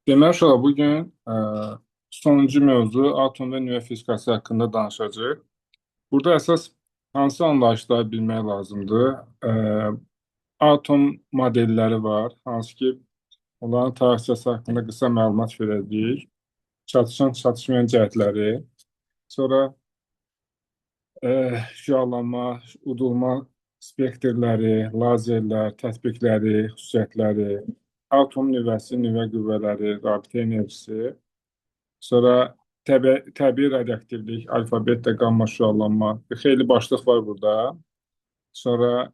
Demək olar bugün sonuncu mövzu atom və nüvə fizikası haqqında danışacağıq. Burada əsas hansı anlayışları bilmək lazımdır? E, Atom modelləri var, hansı ki, onların tarixçəsi haqqında qısa məlumat verəcəyik. Çatışan, çatışmayan cəhətləri, sonra şüalanma, udulma spektrləri, lazerlər, tətbiqləri, xüsusiyyətləri, atom nüvəsi, nüvə qüvvələri, rabitə enerjisi. Sonra təbii radioaktivlik, alfa, beta, qamma şüalanma. Xeyli başlıq var burada. Sonra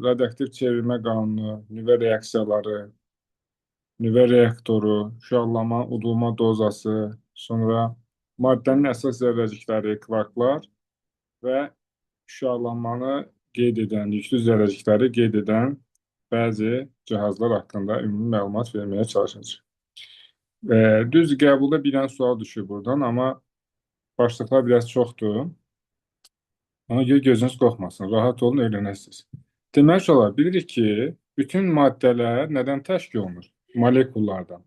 radioaktiv çevirmə qanunu, nüvə reaksiyaları, nüvə reaktoru, şüalanma, udulma dozası, sonra maddənin əsas zərrəcikləri, kvarklar və şüalanmanı qeyd edən, yüklü zərrəcikləri qeyd edən bəzi cihazlar haqqında ümumi məlumat verməyə çalışacağıq. Düz qəbulda bir dənə sual düşür buradan, amma başlıqlar biraz çoxdur. Ona görə gözünüz qorxmasın, rahat olun, öyrənəsiniz. Demək olar, bilirik ki, bütün maddələr nədən təşkil olunur? Molekullardan.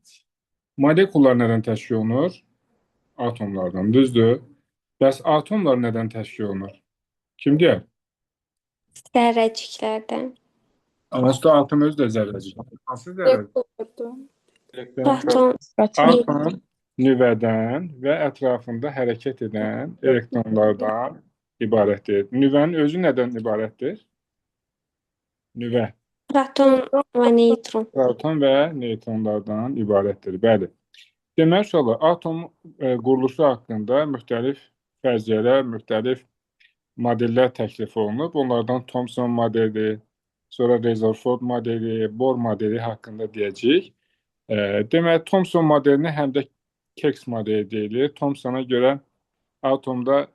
Molekullar nədən təşkil olunur? Atomlardan, düzdür? Bəs atomlar nədən təşkil olunur? Kim deyər? Zərrəciklərdən. Amma üstə atom özü də zərrəcik. Hansı zərrəcik? Proton, Atom nüvədən və ətrafında hərəkət edən elektronlardan ibarətdir. Nüvənin özü nədən ibarətdir? Nüvə. proton və neutron. Proton və neytronlardan ibarətdir. Bəli. Demək olar, atom quruluşu haqqında müxtəlif fərziyyələr, müxtəlif modellər təklif olunub. Onlardan Thomson modeli, sonra Rutherford modeli, Bohr modeli haqqında deyəcəyik. Demək, Thomson modelini həm də Keks modeli deyilir. Thomsona görə atomda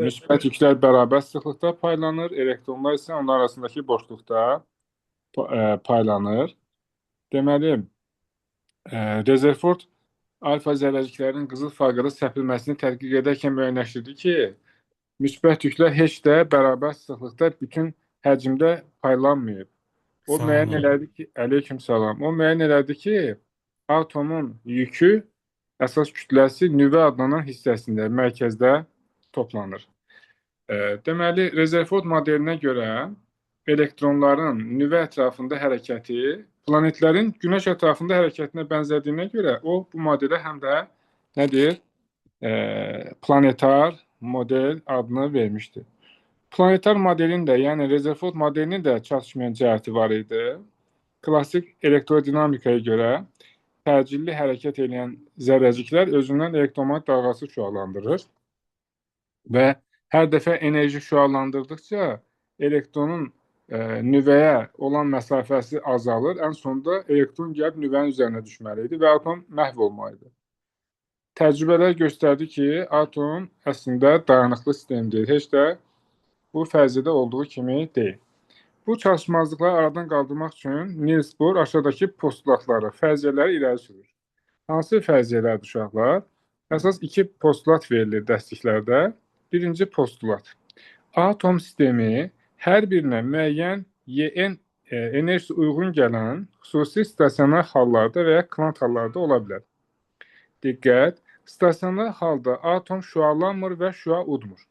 müsbət yüklər bərabər sıxlıqda paylanır, elektronlar isə onlar arasındakı boşluqda paylanır. Deməli, Rutherford alfa zərrəciklərinin qızıl fayqada səpilməsini tədqiq edərkən müəyyənləşdirdi ki, müsbət yüklər heç də bərabər sıxlıqda bütün həcmdə paylanmayıb. O müəyyən elədi ki, aleykümsalam. O müəyyən elədi ki, atomun yükü əsas kütləsi nüvə adlanan hissəsində, mərkəzdə toplanır. Deməli, Rutherford modelinə görə elektronların nüvə ətrafında hərəkəti planetlərin Günəş ətrafında hərəkətinə bənzədiyinə görə o bu modelə həm də nədir? Planetar model adını vermişdir. Planetar modelin də, yəni Rutherford modelinin də çatışmayan cəhəti var idi. Klassik elektrodinamikaya görə təcilli hərəkət edən zərrəciklər özündən elektromagnet dalğası şüalandırır və hər dəfə enerji şüalandırdıqca elektronun nüvəyə olan məsafəsi azalır. Ən sonunda elektron gəlib nüvənin üzərinə düşməli idi və atom məhv olmalıdır. Təcrübələr göstərdi ki, atom əslində dayanıqlı sistemdir. Heç də bu fərziyyədə olduğu kimi deyil. Bu çatışmazlıqları aradan qaldırmaq üçün Niels Bohr aşağıdakı postulatları, fərziyyələri irəli sürür. Hansı fərziyyələrdir uşaqlar? Əsas iki postulat verilir dərsliklərdə. Birinci postulat. Atom sistemi hər birinə müəyyən YN enerjisi uyğun gələn xüsusi stasionar hallarda və ya kvant hallarda ola bilər. Diqqət, stasionar halda atom şüalanmır və şüa udmur.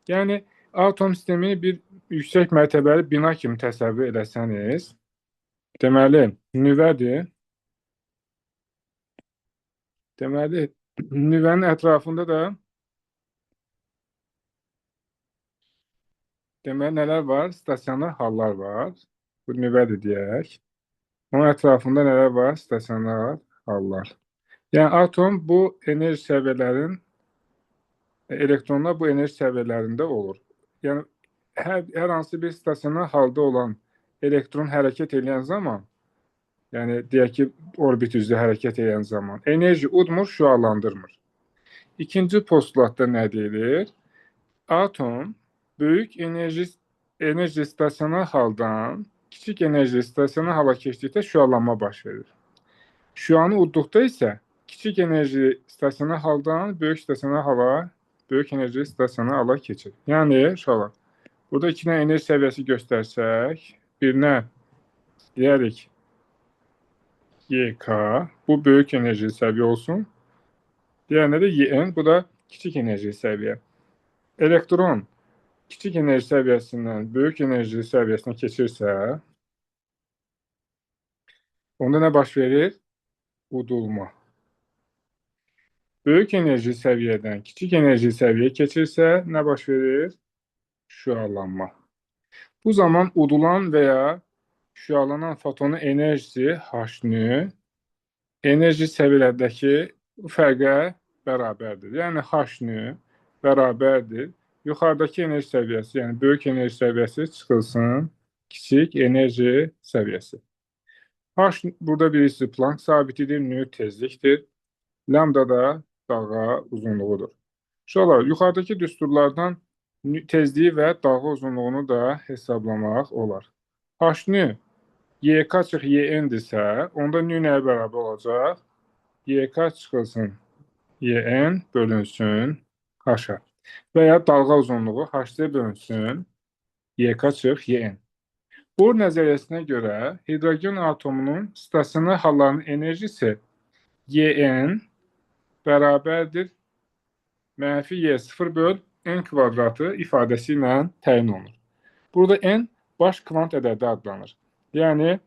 Yəni, atom sistemini bir yüksək mərtəbəli bina kimi təsəvvür edəsəniz, deməli, nüvədir. Deməli, nüvənin ətrafında da deməli, nələr var? Stasionar hallar var. Bu nüvədir deyək. Onun ətrafında nələr var? Stasionar hallar. Yəni, atom bu enerji səviyyələrin, elektronlar bu enerji səviyyələrində olur. Yəni, hər hansı bir stasionar halda olan elektron hərəkət edən zaman, yəni, deyək ki, orbit üzrə hərəkət edən zaman, enerji udmur, şüalandırmır. İkinci postulatda nə deyilir? Atom böyük enerji stasionar haldan kiçik enerji stasionar hala keçdikdə şüalanma baş verir. Şüanı udduqda isə kiçik enerji stasionar haldan böyük enerji stasionar hala keçir. Yəni, uşaqlar, burada iki dənə enerji səviyyəsi göstərsək, birinə deyərik YK. Bu böyük enerji səviyyə olsun. Diğerine de YN. Bu da kiçik enerji səviyyə. Elektron kiçik enerji səviyyəsindən böyük enerji səviyyəsinə keçirsə, onda nə baş verir? Udulma. Böyük enerji səviyyədən kiçik enerji səviyyəyə keçirsə, nə baş verir? Şüalanma. Bu zaman udulan veya şüalanan fotonun enerjisi H-nü enerji səviyyələrdəki fərqə bərabərdir. Yəni H-nü bərabərdir. Yuxarıdakı enerji səviyyəsi, yəni böyük enerji səviyyəsi çıxılsın kiçik enerji səviyyəsi. H burada bilirsiniz Planck sabitidir, nü tezlikdir. Lambda da dalğa uzunluğudur. Uşaqlar, yuxarıdakı düsturlardan tezliyi və dalğa uzunluğunu da hesablamaq olar. H-nü YK çıx YN-dirsə, onda nü nəyə bərabər olacaq? YK çıxılsın YN bölünsün H-a. Və ya dalğa uzunluğu HC bölünsün YK çıx YN. Bohr nəzəriyyəsinə görə hidrogen atomunun stasionar hallarının enerjisi YN bərabərdir mənfi Y0 böl N kvadratı ifadəsi ilə təyin olunur. Burada N baş kvant ədədi adlanır. Yəni,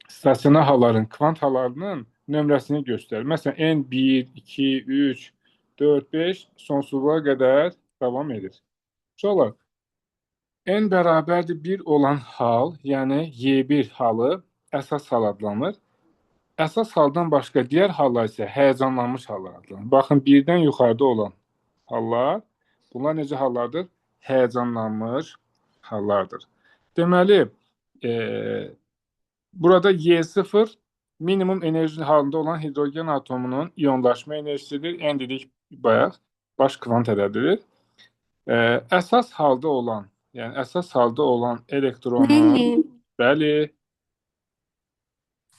stasionar halların kvant hallarının nömrəsini göstərir. Məsələn, N1, 2, 3, 4, 5 sonsuzluğa qədər davam edir. Uşaqlar, N bərabərdir 1 olan hal, yəni Y1 halı əsas hal adlanır. Əsas haldan başqa digər hallar isə həyəcanlanmış hallar adlanır. Baxın, birdən yuxarıda olan hallar, bunlar necə hallardır? Həyəcanlanmış hallardır. Deməli, burada Y0 minimum enerji halında olan hidrogen atomunun iyonlaşma enerjisidir. N dedik bayaq, baş kvant ədədidir. Əsas halda olan, yəni əsas halda olan elektronun, Müəllim,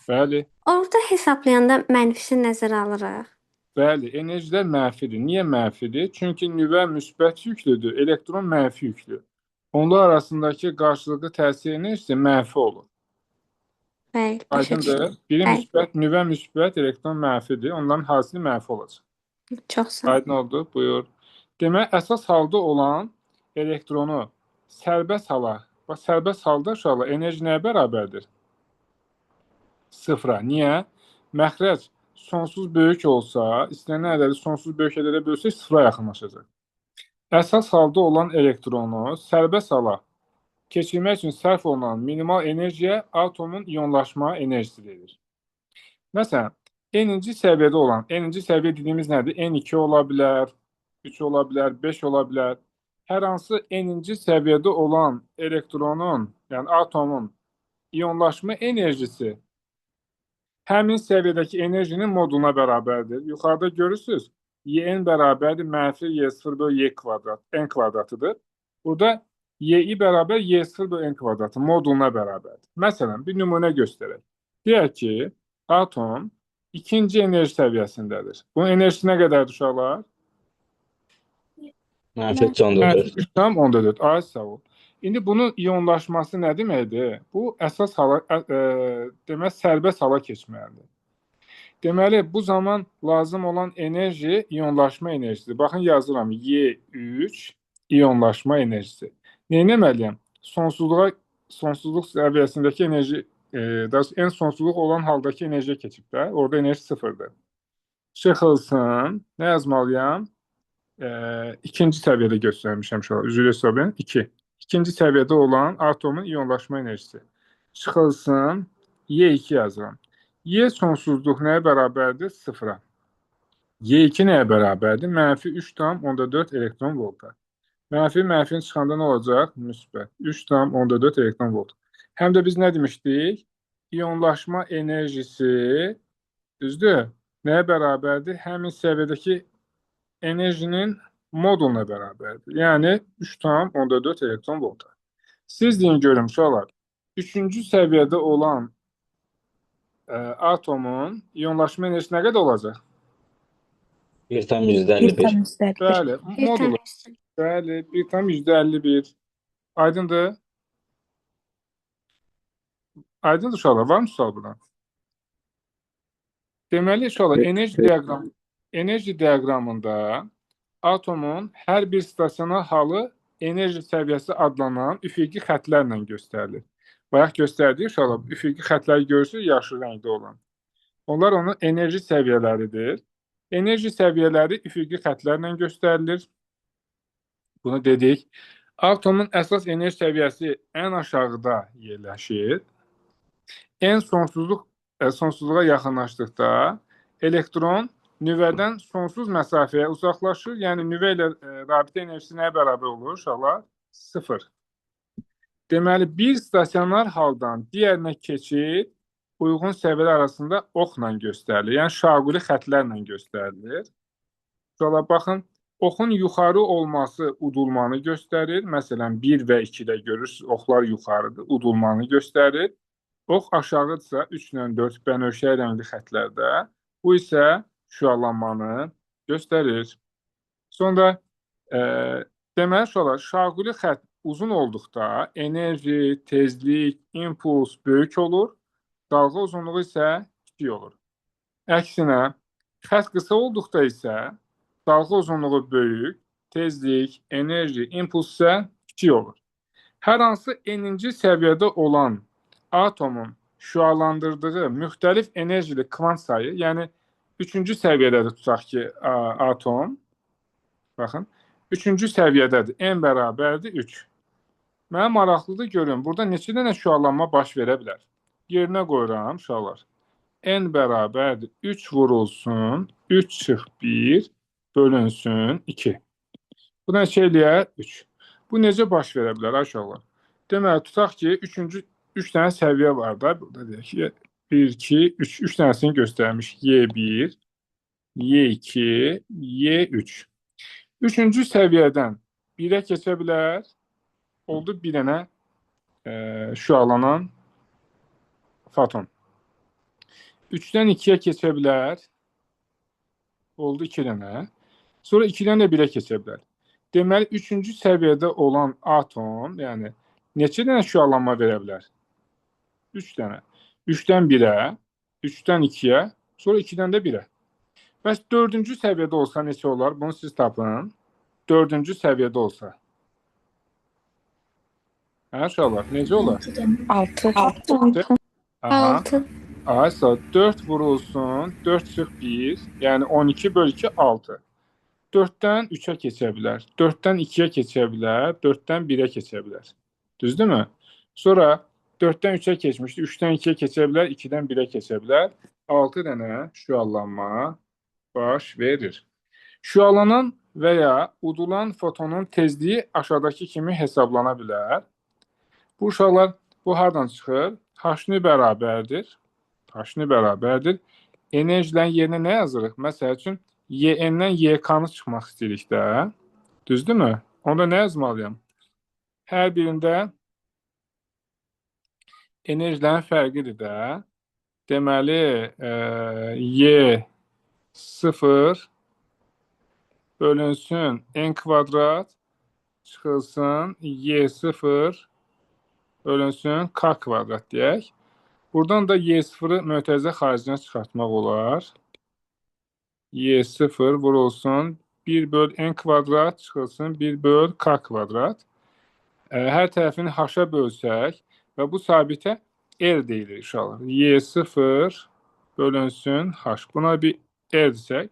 bəli, orada hesablayanda mənfisi nəzərə alırıq. bəli, enerjilər mənfidir. Niyə mənfidir? Çünki nüvə müsbət yüklüdür, elektron mənfi yüklü. Onlar arasındakı qarşılıqlı təsir enerjisi mənfi olur. Bəli, başa düşdüm. Aydındır. Biri Bəli. müsbət, nüvə müsbət, elektron mənfidir. Onların hasili mənfi olacaq. Çox sağ ol. Aydın oldu, buyur. Demək, əsas halda olan elektronu sərbəst hala, bax, sərbəst halda uşaqlar enerji nəyə bərabərdir? Sıfıra. Niyə? Məxrəc sonsuz böyük olsa, istənilən ədədi sonsuz böyük ədədə bölsək, sıfıra yaxınlaşacaq. Əsas halda olan elektronu sərbəst hala keçirmək üçün sərf olunan minimal enerjiyə atomun iyonlaşma enerjisi deyilir. Məsələn, N-ci səviyyədə olan, N-ci səviyyə dediyimiz nədir? N2 ola bilər, 3 ola bilər, 5 ola bilər. Hər hansı N-ci səviyyədə olan elektronun, yəni atomun iyonlaşma enerjisi həmin səviyyədəki enerjinin moduluna bərabərdir. Yuxarıda görürsünüz, YN bərabərdir mənfi Y0 böl Y kvadrat, N kvadratıdır. Burada YI bərabər Y0 böl N kvadratı moduluna bərabərdir. Məsələn, bir nümunə göstərək. Deyək ki, atom ikinci enerji səviyyəsindədir. Bunun enerjisi nə qədərdir uşaqlar? Mənfi 3.4. 3,14. Ay sağ ol. İndi bunun iyonlaşması nə deməkdir? Bu əsas hala, demək, sərbəst hala keçməlidir. Deməli, bu zaman lazım olan enerji iyonlaşma enerjisidir. Baxın, yazıram. Y3 iyonlaşma enerjisi. Neynəməliyəm? Sonsuzluq səviyyəsindəki enerji, ən sonsuzluq olan haldakı enerjiyə keçib də. Orada enerji sıfırdır. Çıxılsın. Nə yazmalıyam? İkinci səviyyədə göstərmişəm şu an. Üzr istəyirəm. 2. İkinci səviyyədə olan atomun iyonlaşma enerjisi. Çıxılsın. Y2 yazıram. Y sonsuzluq nəyə bərabərdir? Sıfıra. Y2 nəyə bərabərdir? Mənfi 3,4 elektron volta. Mənfinin çıxanda nə olacaq? Müsbət. 3,4 elektron volt. Həm də biz nə demişdik? İyonlaşma enerjisi, düzdür? Nəyə bərabərdir? Həmin səviyyədəki enerjinin moduluna bərabərdir. Yəni 3,4 elektron volta. Siz deyin görüm uşaqlar, 3-cü səviyyədə olan atomun iyonlaşma enerjisi nə qədər olacaq? 1,51. Bəli, Bir modulu. tanesi. Bəli, 1,51. Aydındır? Aydındır uşaqlar, var mı sual buna? Deməli, inşallah enerji diaqramında atomun hər bir stasionar halı enerji səviyyəsi adlanan üfüqi xətlərlə göstərilir. Bayaq göstərdik, inşallah üfüqi xətləri görürsünüz, yaşıl rəngdə olan. Onlar onun enerji səviyyələridir. Enerji səviyyələri üfüqi xətlərlə göstərilir. Bunu dedik. Atomun əsas enerji səviyyəsi ən aşağıda yerləşir. Sonsuzluğa yaxınlaşdıqda elektron nüvədən sonsuz məsafəyə uzaqlaşır. Yəni nüvə ilə rabitə enerjisi nəyə bərabər olur uşaqlar? 0. Deməli, bir stasionar haldan digərinə keçid uyğun səviyyələr arasında oxla göstərilir. Yəni şaquli xətlərlə göstərilir. Uşaqlar baxın, oxun yuxarı olması udulmanı göstərir. Məsələn, 1 və 2-də görürsünüz, oxlar yuxarıdır, udulmanı göstərir. Ox aşağıdırsa 3 ilə 4 bənövşəyi rəngli xətlərdə. Bu isə şüalanmanı göstərir. Sonra deməli uşaqlar, şaquli xətt uzun olduqda enerji, tezlik, impuls böyük olur. Dalğa uzunluğu isə kiçik olur. Əksinə, xətt qısa olduqda isə dalğa uzunluğu böyük, tezlik, enerji, impuls isə kiçik olur. Hər hansı n-ci səviyyədə olan atomun şüalandırdığı müxtəlif enerjili kvant sayı, yəni 3-cü səviyyədədir tutaq ki, atom, baxın, 3-cü səviyyədədir, n bərabərdir 3. Mənə maraqlıdır, görün, burada neçə dənə şüalanma baş verə bilər? Yerinə qoyuram, uşaqlar. N bərabərdir 3 vurulsun, 3 çıx 1 bölünsün 2. Bu neçə eləyər? 3. Bu necə baş verə bilər, uşaqlar? Deməli, tutaq ki, 3 dənə səviyyə var da, burada deyək ki, 1, 2, 3, 3 dənəsini göstərmiş. Y1, Y2, Y3. 3-cü səviyyədən 1-ə keçə bilər, oldu bir dənə şüalanan foton. 3-dən 2-yə keçə bilər, oldu 2 dənə. Sonra 2-dən də 1-ə keçə bilər. Deməli, 3-cü səviyyədə olan atom, yəni neçə dənə şüalanma verə bilər? 3 dənə. 3-dən 1-ə, 3-dən 2-yə, sonra 2-dən də 1-ə. Bəs 4-cü səviyyədə olsa neçə olar? Bunu siz tapın. 4-cü səviyyədə olsa. Hə, uşaqlar, necə olar? 6. 6. Aysa 4 vurulsun, 4 çıx 1, yəni 12 böl 2, 6. 4-dən 3-ə keçə bilər, 4-dən 2-yə keçə bilər, 4-dən 1-ə keçə bilər. Düzdürmü? Sonra 4-dən 3-ə keçmişdi, 3-dən 2-yə keçə bilər, 2-dən 1-ə keçə bilər. 6 dənə şüalanma baş verir. Şüalanan və ya udulan fotonun tezliyi aşağıdakı kimi hesablana bilər. Bu uşaqlar, bu hardan çıxır? H-nü bərabərdir. H-nü bərabərdir. Enerjilərin yerinə nə yazırıq? Məsəl üçün, YN-dən YK-nı çıxmaq istəyirik də. Düzdürmü? Onda nə yazmalıyam? Hər birində enerjilərin fərqidir də. Deməli, Y0 bölünsün N kvadrat çıxılsın Y0 bölünsün K kvadrat deyək. Buradan da Y0-ı mötərizə xaricinə çıxartmaq olar. Y0 vurulsun 1 böl N kvadrat çıxılsın 1 böl K kvadrat. Hər tərəfini H-a bölsək və bu sabitə R deyilir inşallah. Y0 bölünsün H. Buna bir R desək.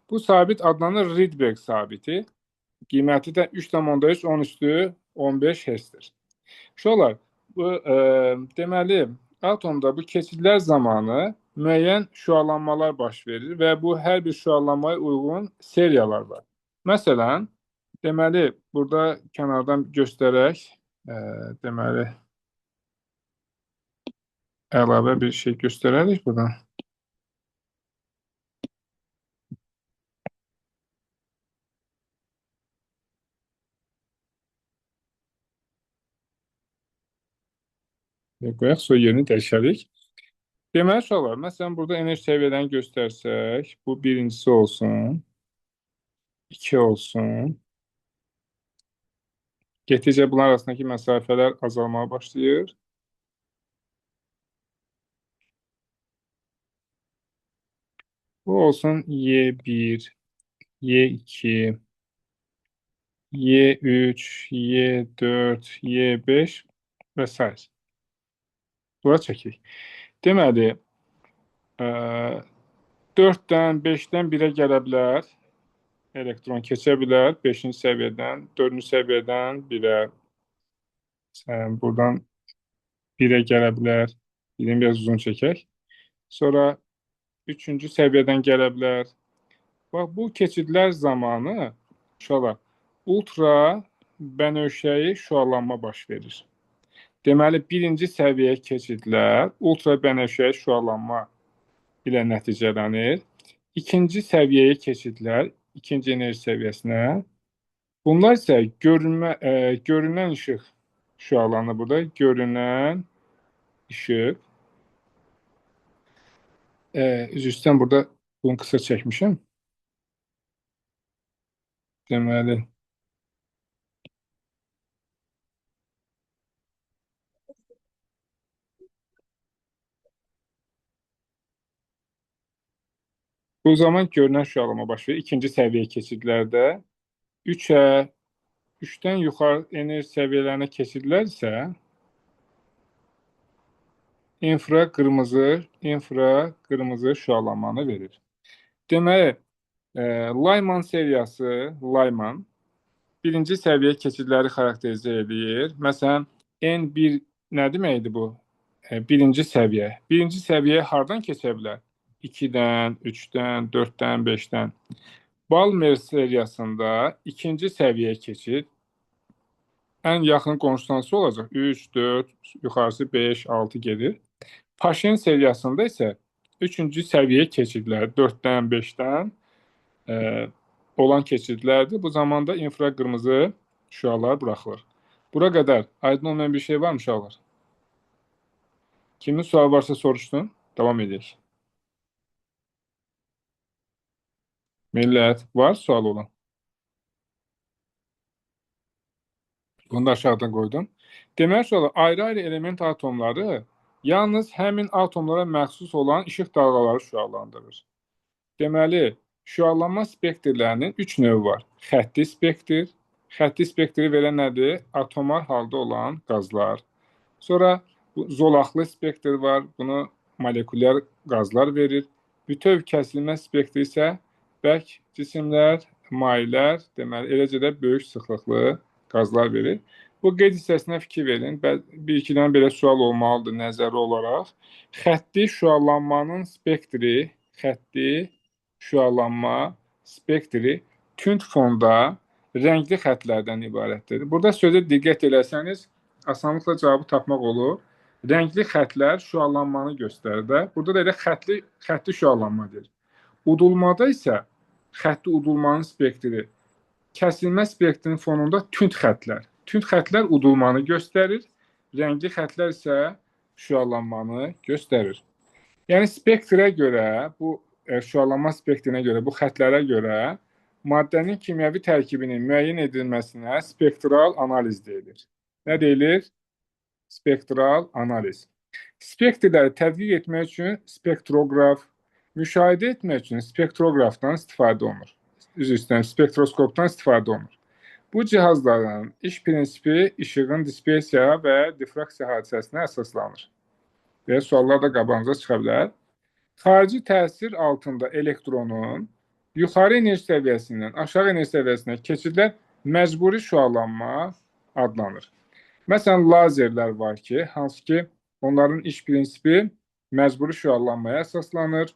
Bu sabit adlanır Rydberg sabiti. Qiyməti də 3,3 10 üstü 15 Hz'dir. Uşaqlar, bu deməli atomda bu keçidlər zamanı müəyyən şüalanmalar baş verir və bu hər bir şüalanmaya uyğun seriyalar var. Məsələn, deməli burada kənardan göstərək, deməli əlavə bir şey göstərərik buradan. Qoyaq, sonra yerini dəyişərik. Deməli, uşaqlar, məsələn, burada enerji səviyyələrini göstərsək, bu birincisi olsun, 2 olsun. Getdikcə bunlar arasındakı məsafələr azalmağa başlayır. Bu olsun Y1, Y2, Y3, Y4, Y5 və s. Bura çəkirik. Deməli, 4-dən, 5-dən 1-ə gələ bilər. Elektron keçə bilər. 5-ci səviyyədən, 4-cü səviyyədən 1-ə. Buradan 1-ə gələ bilər. Birini biraz uzun çəkək. Sonra 3-cü səviyyədən gələ bilər. Bax, bu keçidlər zamanı uşaqlar ultra bənövşəyi şüalanma baş verir. Deməli, birinci səviyyə keçidlər ultra bənövşəyi şüalanma ilə nəticələnir. İkinci səviyyəyə keçidlər, ikinci enerji səviyyəsinə. Bunlar isə görünən işıq şüalanır burada. Görünən işıq. Üzr istəyirəm, burada bunu qısa çəkmişəm. Deməli, bu zaman görünən şüalama baş verir. İkinci səviyyə keçidlərdə 3-dən yuxarı enerji səviyyələrinə keçidlər isə infraqırmızı şüalanmanı verir. Deməli, Lyman seriyası, Lyman birinci səviyyə keçidləri xarakterizə edir. Məsələn, N1 nə deməkdir bu? Birinci səviyyə. Birinci səviyyə hardan keçə bilər? 2-dən, 3-dən, 4-dən, 5-dən. Balmer seriyasında ikinci səviyyə keçid ən yaxın qonşusu olacaq. 3, 4, yuxarısı 5, 6 gedir. Paşin seriyasında isə üçüncü səviyyə keçidlər 4-dən, 5-dən olan keçidlərdir. Bu zamanda infraqırmızı şüalar buraxılır. Bura qədər aydın olmayan bir şey var mı uşaqlar? Kimin sualı varsa soruşsun. Davam edək. Millət, var sualı olan? Bunu da aşağıdan qoydum. Deməli, uşaqlar, ayrı-ayrı element atomları yalnız həmin atomlara məxsus olan işıq dalğaları şüalandırır. Deməli, şüalanma spektrlərinin 3 növü var. Xətti spektr. Xətti spektri verən nədir? Atomar halda olan qazlar. Sonra zolaqlı spektr var. Bunu molekulyar qazlar verir. Bütöv kəsilmə spektri isə bərk cisimlər, mayelər, deməli, eləcə də böyük sıxlıqlı qazlar verir. Bu qeyd hissəsinə fikir verin. Bir-iki dənə belə sual olmalıdır nəzəri olaraq. Xətti şüalanmanın spektri, xətti şüalanma spektri tünd fonda rəngli xətlərdən ibarətdir. Burada sözə diqqət eləsəniz, asanlıqla cavabı tapmaq olur. Rəngli xətlər şüalanmanı göstərir. Burada da elə xətti şüalanma deyir. Udulmada isə xətti udulmanın spektri kəsilmə spektrinin fonunda tünd xətlər. Tünd xətlər udulmanı göstərir. Rəngli xətlər isə şüalanmanı göstərir. Yəni spektrə görə, bu şüalanma spektrinə görə, bu xətlərə görə maddənin kimyəvi tərkibinin müəyyən edilməsinə spektral analiz deyilir. Nə deyilir? Spektral analiz. Spektrləri tədqiq etmək üçün spektroqraf, müşahidə etmək üçün spektroqrafdan istifadə olunur. Üzr istəyirəm, spektroskopdan istifadə olunur. Bu cihazların iş prinsipi işığın dispersiya və difraksiya hadisəsinə əsaslanır. Və suallar da qabağınıza çıxa bilər. Xarici təsir altında elektronun yuxarı enerji səviyyəsindən aşağı enerji səviyyəsinə keçidlər məcburi şüalanma adlanır. Məsələn, lazerlər var ki, hansı ki, onların iş prinsipi məcburi şüalanmaya əsaslanır.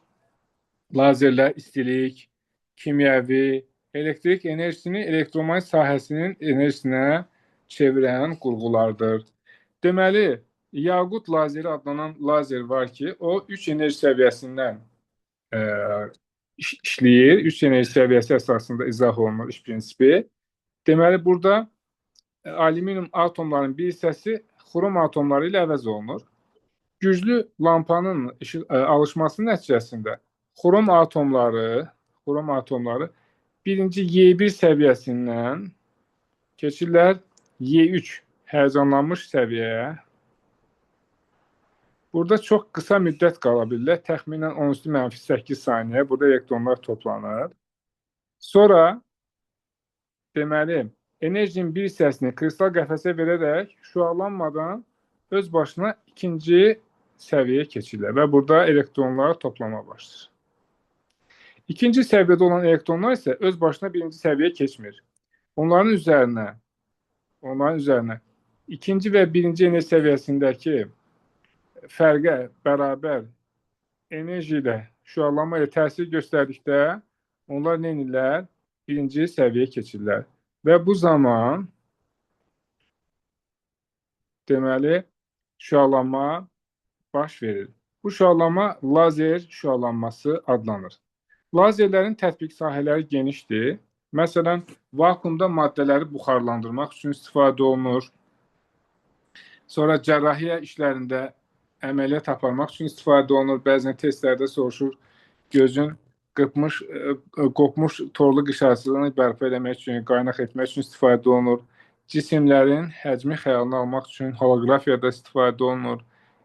Lazerlər istilik, kimyəvi, elektrik enerjisini elektromagnet sahəsinin enerjisinə çevirən qurğulardır. Deməli, yaqut lazeri adlanan lazer var ki, o 3 enerji səviyyəsindən işləyir. 3 enerji səviyyəsi əsasında izah olunur iş prinsipi. Deməli, burada alüminium atomlarının bir hissəsi xrom atomları ilə əvəz olunur. Güclü lampanın alışması nəticəsində xrom atomları birinci Y1 səviyyəsindən keçirlər Y3 həyəcanlanmış səviyyəyə. Burada çox qısa müddət qala bilirlər. Təxminən 10⁻8 saniyə burada elektronlar toplanır. Sonra deməli, enerjinin bir hissəsini kristal qəfəsə verərək şüalanmadan öz başına ikinci səviyyəyə keçirlər və burada elektronlar toplama başlayır. İkinci səviyyədə olan elektronlar isə öz başına birinci səviyyəyə keçmir. Onların üzərinə ikinci və birinci enerji səviyyəsindəki fərqə bərabər enerji ilə şüalanma ilə təsir göstərdikdə onlar nə edirlər? Birinci səviyyəyə keçirlər. Və bu zaman deməli şüalanma baş verir. Bu şüalanma lazer şüalanması adlanır. Lazerlərin tətbiq sahələri genişdir. Məsələn, vakuumda maddələri buxarlandırmaq üçün istifadə olunur. Sonra cərrahiyyə işlərində əməliyyat aparmaq üçün istifadə olunur. Bəzən testlərdə soruşur, gözün qopmuş torlu qışarcılığını bərpa etmək üçün, qaynaq etmək üçün istifadə olunur. Cisimlərin həcmi xəyalını almaq üçün holoqrafiyada istifadə olunur.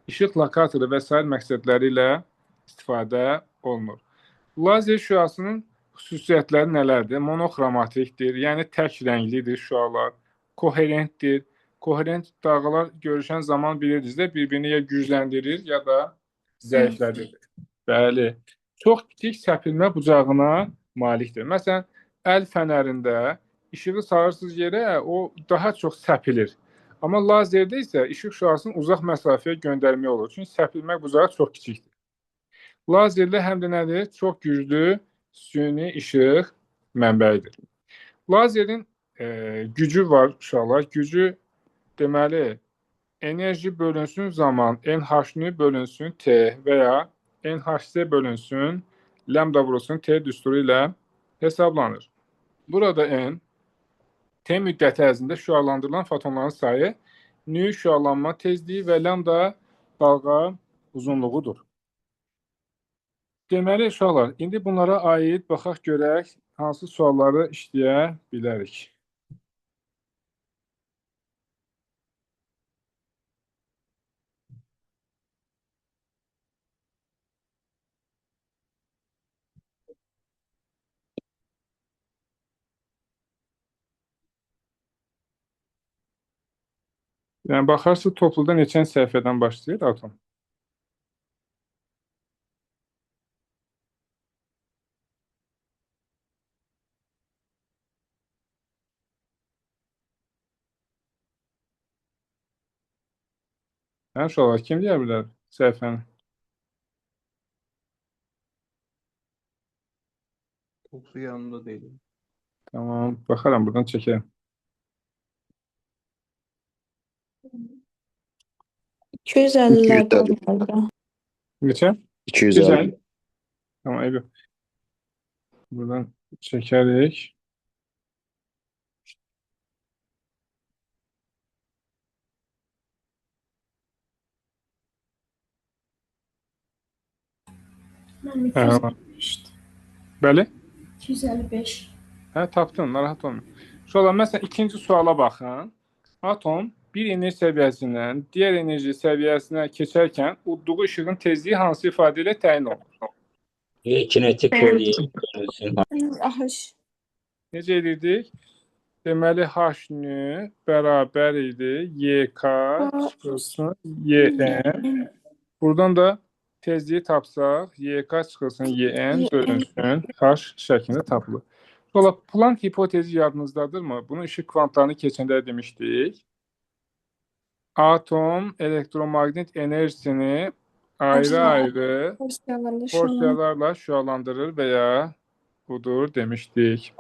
İşıq lokatoru və sair məqsədləri ilə istifadə olunur. Lazer şüasının xüsusiyyətləri nələrdir? Monoxromatikdir, yəni tək rənglidir şüalar. Koherentdir. Koherent dalğalar görüşən zaman bilirdinizdə bir-birini ya gücləndirir, ya da zəiflədir. Bəli. Çox kiçik səpilmə bucağına malikdir. Məsələn, əl fənərində işığı sarırsız yerə o daha çox səpilir. Amma lazerdə isə işıq şüasını uzaq məsafəyə göndərmək olur. Çünki səpilmə bucağı çox kiçikdir. Lazerlə həm də nədir? Çox güclü süni işıq mənbəyidir. Lazerin gücü var uşaqlar. Gücü deməli enerji bölünsün zaman NH bölünsün T və ya NHC bölünsün lambda vurulsun T düsturu ilə hesablanır. Burada N T müddəti ərzində şüalandırılan fotonların sayı, nü şüalanma tezliyi və lambda dalğa uzunluğudur. Deməli uşaqlar, indi bunlara aid baxaq görək hansı sualları işləyə bilərik. Yəni baxarsınız topluda neçən səhifədən başlayır atom? Hə, uşaqlar, kim deyə bilər səhifəni? Toplu yanında değilim. Tamam, baxaram buradan çəkərəm. 250'lerden galiba. Neçə? 250. Tamam, eyvə. Buradan çəkərik. Ben Hə, 255. bəli? 255. Hə, tapdın, narahat olmayın. Uşaqlar, məsələn, ikinci suala baxın. Atom bir enerji səviyyəsindən digər enerji səviyyəsinə keçərkən udduğu işığın tezliyi hansı ifadə ilə təyin olunur? Kinetik bölge bölünsün. Necə edirdik? Deməli, H-nü bərabər idi. YK çıxılsın YN. Buradan da tezliyi tapsaq, YK çıxılsın YN bölünsün H şəklində tapılır. Sonra Planck hipotezi yadınızdadırmı? Bunu işıq kvantlarını keçəndə demişdik. Atom elektromagnet enerjisini ayrı-ayrı porsiyalarla şüalandırır və ya budur demişdik.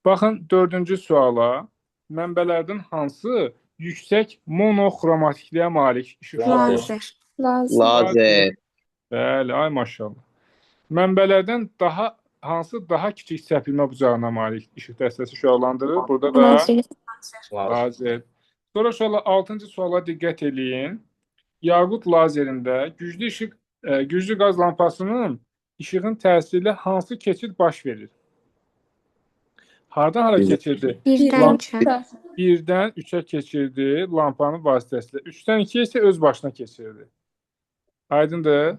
Baxın, dördüncü suala. Mənbələrdən hansı yüksək monoxromatikliyə malik işıq şüaları? Lazer. Bəli, ay maşallah. Mənbələrdən hansı daha kiçik səpilmə bucağına malik işıq dəstəsi şüalandırır? Burada da lazer. Sonra uşaqlar 6-cı suala diqqət eləyin. Yaqut lazerində güclü qaz lampasının işığın təsiri ilə hansı keçid baş verir? Hardan hara keçirdi? Birdən üçə. Birdən 3-ə keçirdi lampanın vasitəsilə. 3-dən 2-yə isə öz başına keçirdi. Aydındır.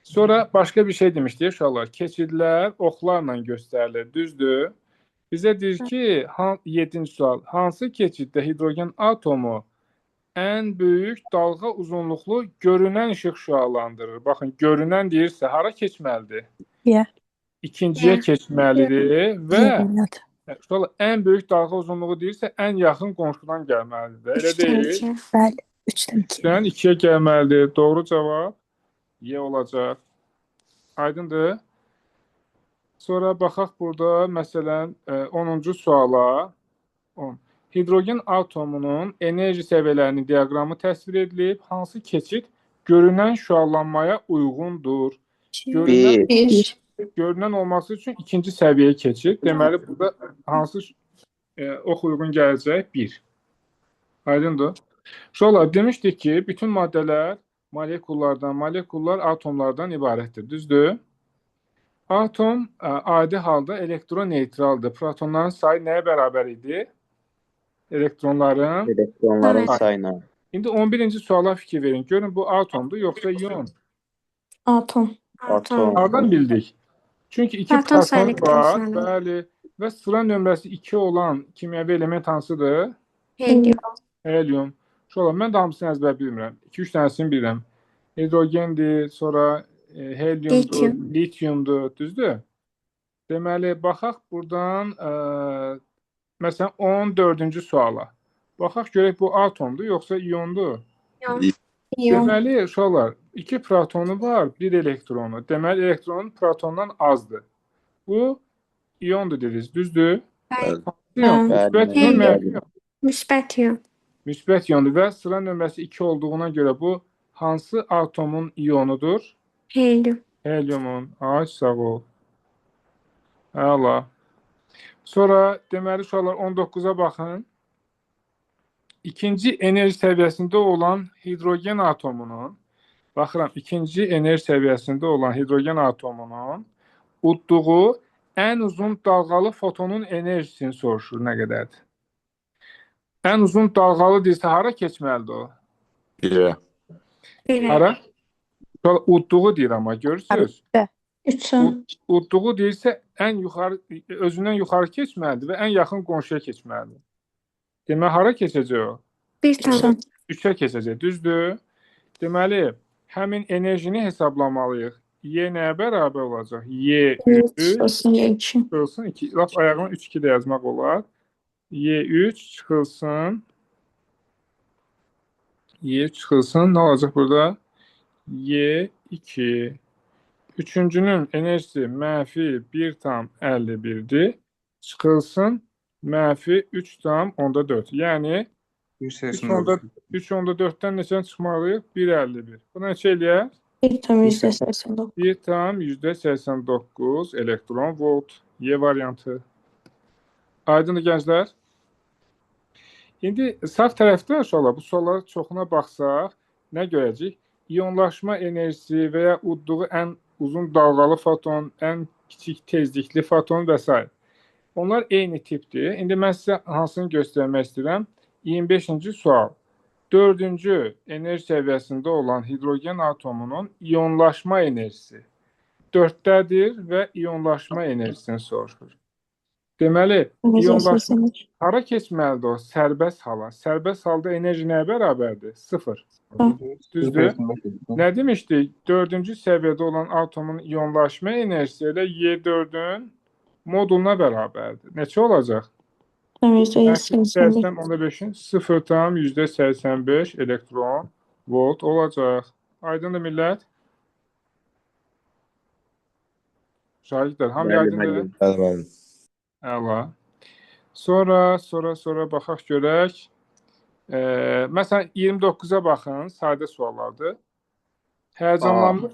Sonra başqa bir şey demişdi uşaqlar. Keçidlər oxlarla göstərilir. Düzdür? Bizə deyir ki, 7-ci sual. Hansı keçiddə hidrogen atomu ən böyük dalğa uzunluqlu görünən işıq şüalandırır? Baxın, görünən deyirsə hara keçməlidir? Y. İkinciyə Y. keçməlidir və Zeynet. uşaqlar ən böyük dalğa uzunluğu deyirsə ən yaxın qonşudan gəlməlidir. Elə Üçten deyil. iki. Bəli. 3'ten 2. Sən 2-yə gəlməlidir. Doğru cavab Y olacaq. Aydındır. Sonra baxaq burada məsələn 10-cu suala. 10. Hidrogen atomunun enerji səviyyələrinin diaqramı təsvir edilib. Hansı keçid görünən şüalanmaya uyğundur? Görünən, 1. görünən olması üçün ikinci səviyyəyə keçid. Deməli burada hansı ox uyğun gələcək? 1. Aydındır. Uşaqlar demişdik ki, bütün maddələr molekullar atomlardan ibarətdir. Düzdür? Atom adi halda elektroneytraldır. Protonların sayı nəyə bərabər idi? Elektronların. Elektronların Evet. sayına. İndi 11-ci suala fikir verin. Görün bu atomdur yoxsa iyon? Atom. Atom. Hardan bildik? Çünki iki Proton proton sayı var. elektronsları. Bəli. Və sıra nömrəsi 2 olan kimyəvi element hansıdır? Helium. Helium. Şola, mən də hamısını əzbər bilmirəm. 2-3 dənəsini bilirəm. Hidrogendir, sonra heliumdur, lityumdur, düzdür? Deməli, baxaq buradan, məsələn, 14-cü suala. Baxaq görək bu atomdur, yoxsa iyondur? İyon. Deməli, uşaqlar, 2 protonu var, 1 elektronu. Deməli, elektronun protondan azdır. Bu iyondur dediniz, düzdür? Bəli. İyon, Bəli. müsbət iyon, mənfi iyon. Müsbət iyon. Müsbət iyondur və sıra nömrəsi 2 olduğuna görə bu hansı atomun iyonudur? Helium. Heliumun. Ay, sağ ol. Əla. Sonra deməli uşaqlar 19-a baxın. İkinci enerji səviyyəsində olan hidrogen atomunun, baxıram, ikinci enerji səviyyəsində olan hidrogen atomunun udduğu ən uzun dalğalı fotonun enerjisini soruşur, nə qədərdir? Ən uzun dalğalı deyirsə, hara keçməlidir o? Biri. Biri. Hara? Udduğu deyir amma, görürsünüz? Üçün. Udduğu deyirsə, ən yuxarı, özündən yuxarı keçməlidir və ən yaxın qonşuya keçməlidir. Demək, hara keçəcək o? Bir tane. 3-ə keçəcək, düzdür? Deməli, həmin enerjini hesablamalıyıq. Y nəyə bərabər olacaq? Y3 Olsun Y2. çıxılsın 2. Laf ayağına 3-2 də yazmaq olar. Y3 çıxılsın. Y3 çıxılsın. Nə olacaq burada? Y2. Üçüncünün enerjisi mənfi 1,51'dir. Çıxılsın mənfi 3,4. Yəni 189. 3,4-dən neçə çıxmalıyıq? 1,51. Bu neçə eləyər? 1,89. 1,89 elektron volt. Y variantı. Aydındır gənclər? İndi sağ tərəfdə uşaqlar bu suallara çoxuna baxsaq, nə görəcəyik? İyonlaşma enerjisi və ya udduğu ən uzun dalğalı foton, ən kiçik tezlikli foton və s. Onlar eyni tipdir. İndi mən sizə hansını göstərmək istəyirəm? 25-ci sual. 4-cü enerji səviyyəsində olan hidrogen atomunun iyonlaşma enerjisi 4-dədir və iyonlaşma enerjisini soruşur. Deməli, iyonlaşma hara keçməlidir o? Sərbəst hala. Sərbəst halda enerji nəyə bərabərdir? 0. Düzdür? Nə demişdik? 4-cü səviyyədə olan atomun iyonlaşma enerjisi elə Y4-ün moduluna bərabərdir. Neçə olacaq? 85'in 0,85 elektron volt olacaq. Aydındır millət? Şahidlər, hamı aydındır? Bəli. Əla. Sonra baxaq görək. Məsələn, 29-a baxın, sadə suallardır. Həyəcanlanmış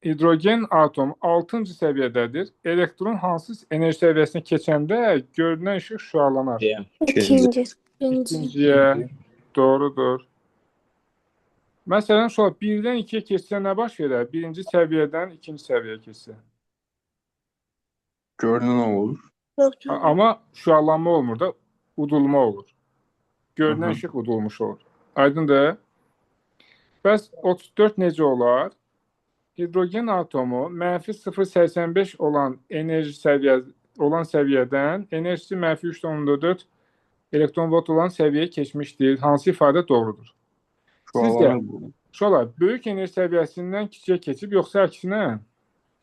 hidrogen atomu 6-cı səviyyədədir. Elektron hansı enerji səviyyəsinə keçəndə görünən işıq şüalanar? İkinci. İkinciyə. Doğrudur. Məsələn, 1-dən 2-yə keçsə nə baş verər? Birinci səviyyədən ikinci səviyyəyə keçsə. Görünən olur. Amma şüalanma olmur da, udulma olur. Görünən işıq udulmuş olur. Aydındır? Bəs 34 necə olar? Hidrogen atomu -0,85 olan səviyyədən enerjisi -3,4 elektron volt olan səviyyəyə keçmişdir. Hansı ifadə doğrudur? Sizcə, Çoğalanır bu. uşaqlar, böyük enerji səviyyəsindən kiçiyə keçib, yoxsa əksinə?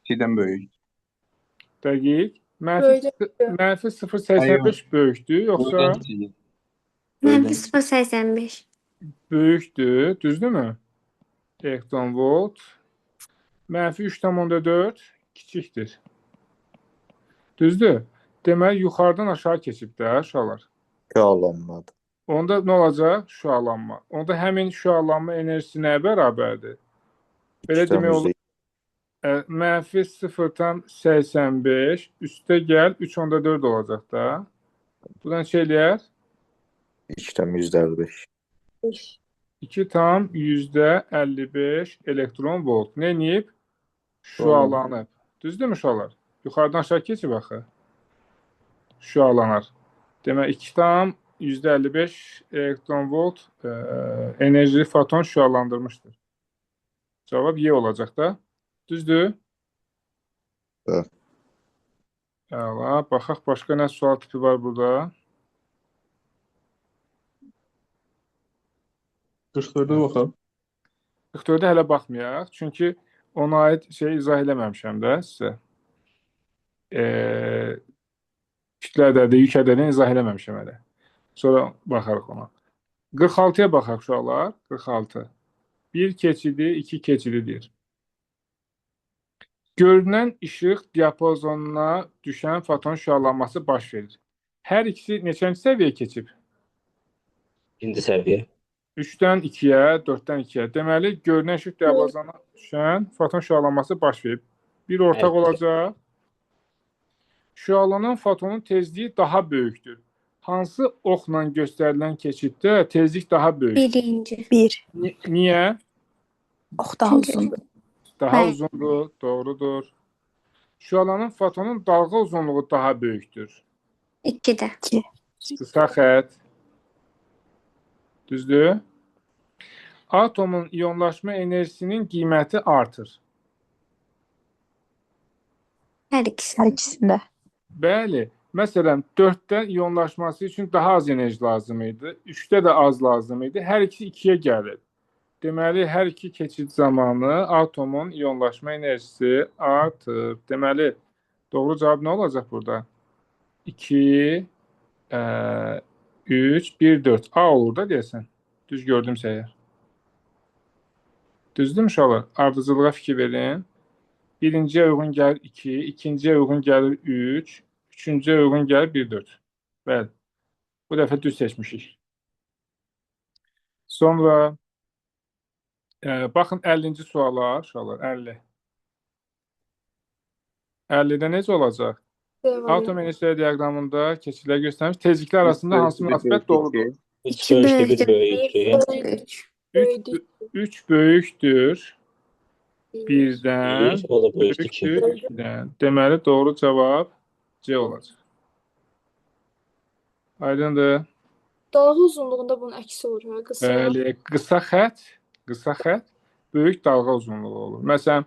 2'den böyük. Dəqiq. Böyük. -0,85 böyükdür, yoxsa Böyükten küçük. -0,85. böyükdür, düzdürmü? Elektron volt. -3,4 kiçikdir. Düzdür? Deməli, yuxarıdan aşağı keçib də, uşaqlar. Şüalanmadı. Onda nə olacaq? Şüalanma. Onda həmin şüalanma enerjisi nəyə bərabərdir? Belə demək olur. -0,85 üstə gəl 3,4 olacaq da. Buradan şey eləyər? 2,55. 2,55 elektron volt. Nə edib? Şüalanıb. Düzdürmü uşaqlar? Yuxarıdan aşağı keçib axı. Şüalanar. Demək 2,55 elektron volt enerjili foton şüalandırmışdır. Cavab Y olacaq da. Düzdür? Evet. Əla. Baxaq, başqa nə sual tipi var burada? 44'e bakalım. 44-ə hələ baxmayaq. Çünki ona aid şey izah eləməmişəm də sizə. Kütlədə, yük ədədini izah eləməmişəm hələ. Sonra baxarıq ona. 46-ya baxaq uşaqlar. 46. 1 keçidi, 2 keçididir. Görünən işıq diapazonuna düşən foton şüalanması baş verir. Hər ikisi neçənci səviyyəyə keçib? İkinci səviyyə. 3-dən 2-yə, 4-dən 2-yə. Deməli, görünən işıq diapazonuna düşən foton şüalanması baş verib. Bir ortaq olacaq. Şüalanan fotonun tezliyi daha böyükdür. Hansı oxla göstərilən keçiddə tezlik daha böyükdür? Birinci. 1. Niyə? Ox daha uzundur. Daha Bəli. uzundur, doğrudur. Şüalanan fotonun dalğa uzunluğu daha böyükdür. 2-də. Qısa xətt. Düzdür? Atomun iyonlaşma enerjisinin qiyməti artır. Hər ikisi. Hər ikisində. Bəli. Məsələn, 4-də iyonlaşması üçün daha az enerji lazım idi. 3-də də az lazım idi. Hər ikisi 2-yə gəlir. Deməli, hər iki keçid zamanı atomun iyonlaşma enerjisi artır. Deməli, doğru cavab nə olacaq burada? 2, 3, 1, 4. A olur da deyəsən. Düz gördüm səyər. Düzdür mü uşaqlar? Ardıcılığa fikir verin. Birinciyə uyğun gəlir 2, ikinciyə uyğun gəlir 3, üçüncüyə uyğun gəlir 1, 4. Bəli. Bu dəfə düz seçmişik. Sonra baxın 50-ci suallar, uşaqlar, 50. 50-də necə olacaq? Atom enerji diaqramında keçidlər göstərmiş. Tezliklər arasında hansı münasibət doğrudur? 3 böyükdür, 1 böyükdür. 3 böyükdür 1-dən, 1, o da böyükdür 2. böyükdür 2-dən. Deməli, doğru cavab C olacaq. Aydındır. Dalğa uzunluğunda bunun əksi olur, hə? Qısa. Bəli, qısa xətt böyük dalğa uzunluğu olur. Məsələn,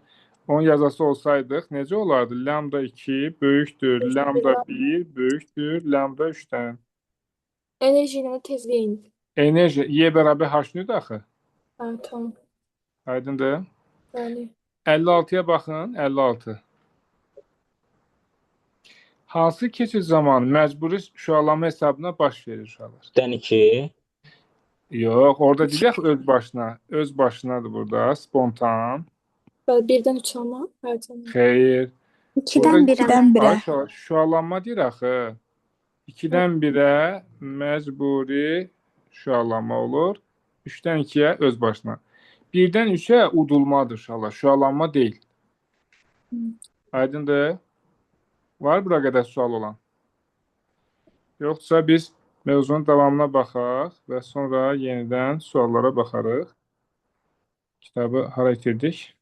onun yazası olsaydıq, necə olardı? Lambda 2 böyükdür, lambda 1 böyükdür, lambda 3-dən. Enerji ilə də tezliyə indi. Enerji Y bərabər H-nüdür axı. Hə, tamam. Aydındır. Bəli. 56-ya baxın, 56. Hansı keçid zamanı məcburi şüalanma hesabına baş verir uşaqlar? 3-dən 2. Yox, orada deyək öz başına. Öz başınadır burada, spontan. Bəli, 1-dən 3 amma. Hə, tamam. Xeyr. 2-dən 1-ə. 2-dən 1-ə. Ay, şüalanma deyir axı. 2-dən 1-ə məcburi şüalanma olur. 3-dən 2-yə öz başına. 1-dən 3-ə udulmadır uşaqlar, şüalanma deyil. Aydındır? Var bura qədər sual olan? Yoxsa biz mövzunun davamına baxaq və sonra yenidən suallara baxarıq. Kitabı hara itirdik?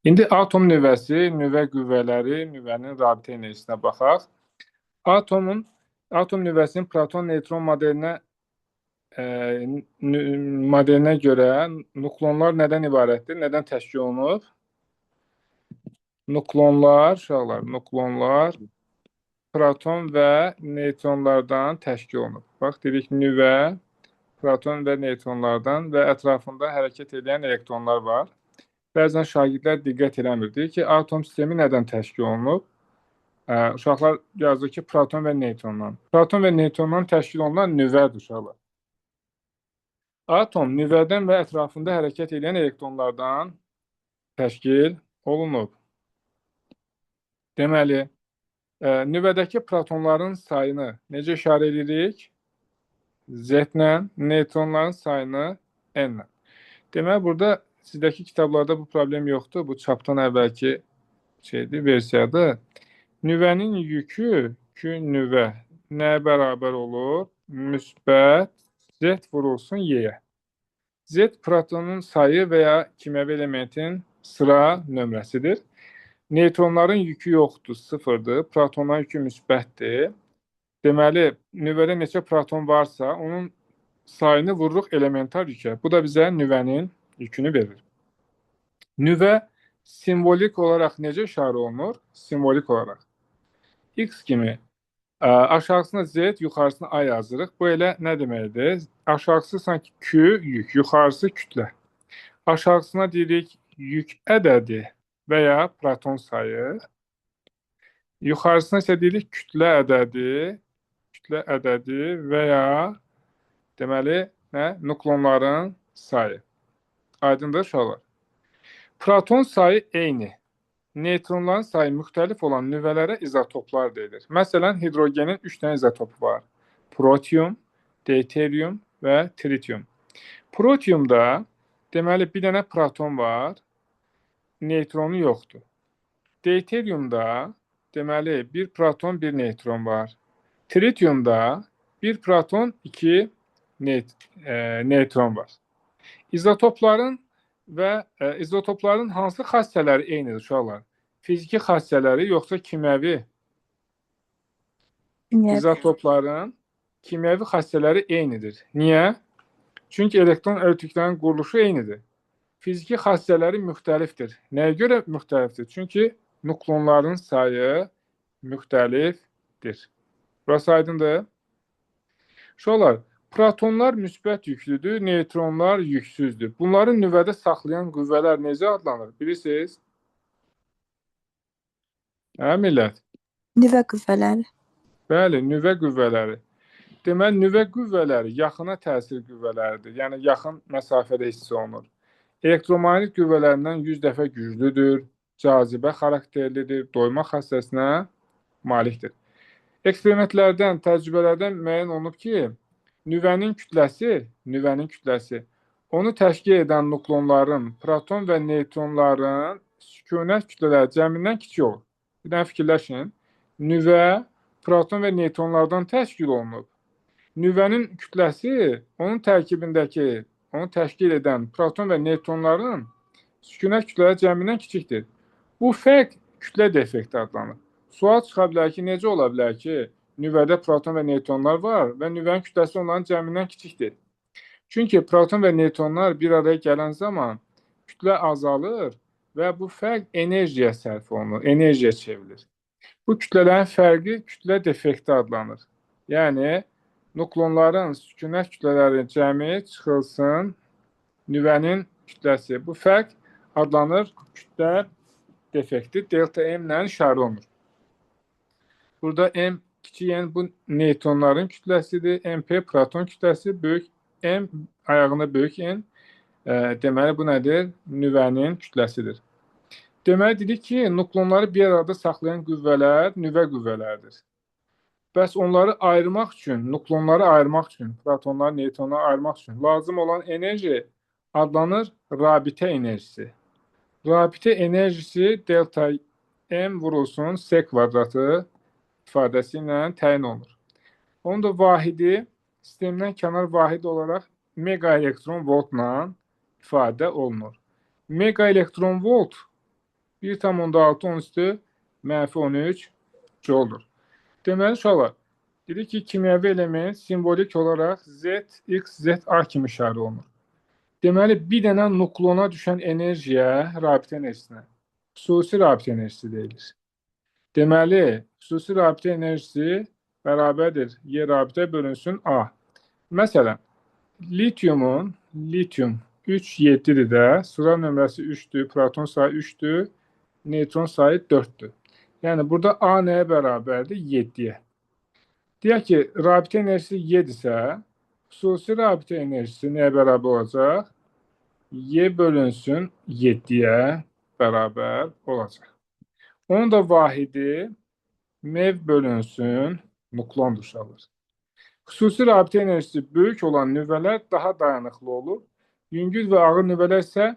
İndi atom nüvəsi, nüvə qüvvələri, nüvənin rabitə enerjisinə baxaq. Atomun Atom nüvəsinin proton-neytron modelinə görə nukleonlar nədən ibarətdir? Nədən təşkil olunub? Nukleonlar proton və neytronlardan təşkil olunub. Bax, dedik nüvə, proton və neytronlardan və ətrafında hərəkət edən elektronlar var. Bəzən şagirdlər diqqət eləmir. Deyir ki, atom sistemi nədən təşkil olunub? Uşaqlar yazır ki, proton və neytrondan. Proton və neytrondan təşkil olunan nüvədir uşaqlar. Atom nüvədən və ətrafında hərəkət edən elektronlardan təşkil olunub. Deməli, nüvədəki protonların sayını necə işarə edirik? Z-lə, neytronların sayını N-lə. Deməli, burada sizdəki kitablarda bu problem yoxdur. Bu çapdan əvvəlki versiyadır. Nüvənin yükü nüvə nəyə bərabər olur? Müsbət Z vurulsun Y-yə. Z protonun sayı və ya kimyəvi elementin sıra nömrəsidir. Neytronların yükü yoxdur, sıfırdır. Protonların yükü müsbətdir. Deməli, nüvədə neçə proton varsa, onun sayını vururuq elementar yükə. Bu da bizə nüvənin yükünü verir. Nüvə simvolik olaraq necə işarə olunur? Simvolik olaraq. X kimi aşağısına Z, yuxarısına A yazırıq. Bu elə nə deməkdir? Aşağısı sanki Q, yük, yuxarısı kütlə. Aşağısına deyirik yük ədədi və ya proton sayı. Yuxarısına isə deyirik kütlə ədədi və ya deməli, nukleonların sayı. Aydındır uşaqlar. Proton sayı eyni. Neytronların sayı müxtəlif olan nüvələrə izotoplar deyilir. Məsələn, hidrogenin 3 dənə izotopu var. Protium, deuterium və tritium. Protiumda deməli bir dənə proton var, neytronu yoxdur. Deuteriumda deməli bir proton, bir neytron var. Tritiumda bir proton, iki neytron var. İzotopların hansı xassələri eynidir uşaqlar? Fiziki xassələri yoxsa kimyəvi? İzotopların kimyəvi xassələri eynidir. Niyə? Çünki elektron örtüklərinin quruluşu eynidir. Fiziki xassələri müxtəlifdir. Nəyə görə müxtəlifdir? Çünki nukleonların sayı müxtəlifdir. Burası aydındır. Uşaqlar, protonlar müsbət yüklüdür, neytronlar yüksüzdür. Bunları nüvədə saxlayan qüvvələr necə adlanır? Bilirsiniz? Millət? Nüvə qüvvələri. Bəli, nüvə qüvvələri. Deməli, nüvə qüvvələri yaxına təsir qüvvələridir. Yəni, yaxın məsafədə hiss olunur. Elektromagnet qüvvələrindən 100 dəfə güclüdür, cazibə xarakterlidir, doyma xassəsinə malikdir. Eksperimentlərdən, təcrübələrdən müəyyən olunub ki, nüvənin kütləsi onu təşkil edən nukleonların, proton və neytronların sükunət kütlələri cəmindən kiçik olur. Bir dənə fikirləşin. Nüvə proton və neytronlardan təşkil olunub. Nüvənin kütləsi onun tərkibindəki, onu təşkil edən proton və neytronların sükunət kütlələri cəmindən kiçikdir. Bu fərq kütlə defekti adlanır. Sual çıxa bilər ki, necə ola bilər ki, nüvədə proton və neytronlar var və nüvənin kütləsi onların cəmindən kiçikdir. Çünki proton və neytronlar bir araya gələn zaman kütlə azalır və bu fərq enerjiyə sərf olunur, enerjiyə çevrilir. Bu kütlələrin fərqi kütlə defekti adlanır. Yəni, nukleonların sükunət kütlələri cəmi çıxılsın, nüvənin kütləsi. Bu fərq adlanır kütlə defekti, delta M ilə işarə olunur. Burada M, kiçik n bu neytronların kütləsidir, MP proton kütləsi, böyük M ayağında böyük n. Deməli, bu nədir? Nüvənin kütləsidir. Deməli, dedik ki, nukleonları bir arada saxlayan qüvvələr nüvə qüvvələridir. Bəs onları ayırmaq üçün, nukleonları ayırmaq üçün, protonları, neytronları ayırmaq üçün lazım olan enerji adlanır rabitə enerjisi. Rabitə enerjisi delta M vurulsun S kvadratı ifadəsi ilə təyin olunur. Onun da vahidi sistemdən kənar vahid olaraq mega elektron voltla ifadə olunur. Mega elektron volt 1,6 10 üstü -13 jouldur. Deməli, uşaqlar, Dedi ki, kimyəvi element simvolik olaraq Z, X, Z, A kimi işarə olunur. Deməli, bir dənə nukleona düşən enerjiyə, rabitə enerjisinə xüsusi rabitə enerjisi deyilir. Deməli, xüsusi rabitə enerjisi bərabərdir Y rabitə bölünsün A. Məsələn, lityum 3,7-dir də, sıra nömrəsi 3-dür, proton sayı 3-dür, neytron sayı 4-dür. Yəni, burada A nəyə bərabərdir? 7-yə. Deyək ki, rabitə enerjisi 7-sə, xüsusi rabitə enerjisi nəyə bərabər olacaq? Y bölünsün 7-yə bərabər olacaq. Onun da vahidi mev bölünsün nukleondur uşaqlar. Xüsusi rabitə enerjisi böyük olan nüvələr daha dayanıqlı olur. Yüngül və ağır nüvələr isə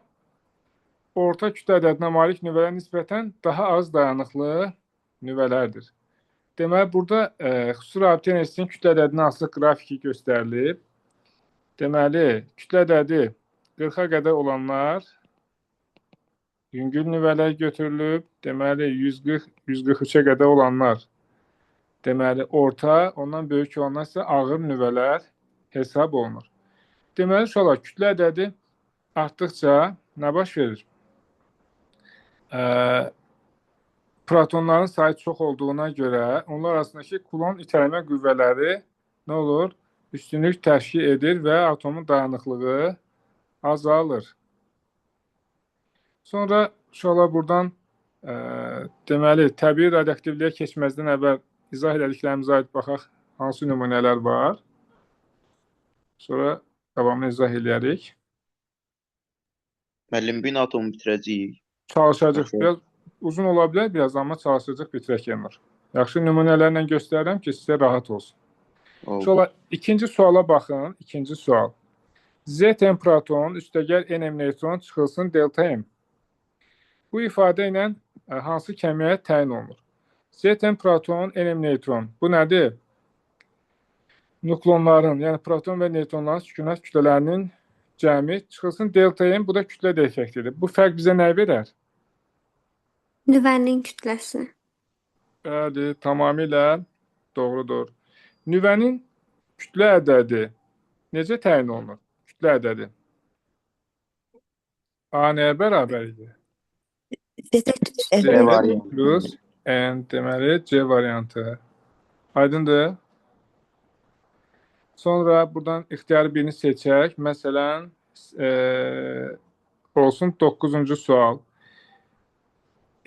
orta kütlə ədədinə malik nüvələr nisbətən daha az dayanıqlı nüvələrdir. Deməli, burada xüsusi rabitə enerjisinin kütlə ədədinə asılı qrafiki göstərilib. Deməli, kütlə ədədi 40-a qədər olanlar yüngül nüvələr götürülüb. Deməli, 140-143-ə qədər olanlar deməli, orta, ondan böyük olanlar isə ağır nüvələr hesab olunur. Deməli, uşaqlar, kütlə ədədi artdıqca nə baş verir? Protonların sayı çox olduğuna görə onlar arasındakı Coulomb itələmə qüvvələri nə olur? Üstünlük təşkil edir və atomun dayanıqlığı azalır. Sonra uşaqlar buradan deməli, təbii radioaktivliyə keçməzdən əvvəl izah elədiklərimizə aid baxaq, hansı nümunələr var. Sonra davamını izah eləyərik. Müəllim, bu gün atomu bitirəcəyik. Çalışacaq. Yaxşı. Biraz uzun ola bilər, biraz amma çalışacaq bitirək Elnur. Yaxşı, nümunələrlə göstərirəm ki, sizə rahat olsun. Oldu. Sonra ikinci suala baxın. İkinci sual. Zn proton üstəgəl Nm neytron çıxılsın delta M. Bu ifadə ilə hansı kəmiyyət təyin olunur? Zn proton, Nm neytron. Bu nədir? Nukleonların, yəni proton və neytronların sükunət kütlələrinin cəmi çıxılsın delta M. Bu da kütlə defektidir. Bu fərq bizə nə verər? Nüvənin kütləsini. Bəli, tamamilə doğrudur. Nüvənin kütlə ədədi necə təyin olunur? Kütlə ədədi. A nəyə bərabər idi? C variantı. Plus N, deməli C variantı. Aydındır? Sonra buradan ixtiyarı birini seçək. Məsələn, olsun 9-cu sual.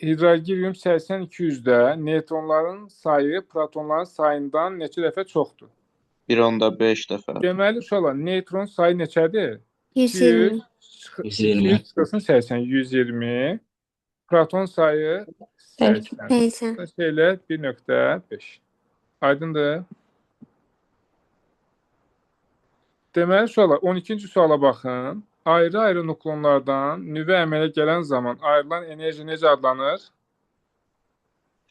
Hidrogenium 80-200-də neytronların sayı protonların sayından neçə dəfə çoxdur? 1.5 dəfə. Deməli, uşaqlar, neytron sayı neçədir? 120. 120. Çıxılsın 80, 120. Proton sayı 80. 80. Şeylə 1.5. Aydındır? Deməli, uşaqlar, 12-ci suala baxın. Ayrı-ayrı nukleonlardan nüvə əmələ gələn zaman ayrılan enerji necə adlanır?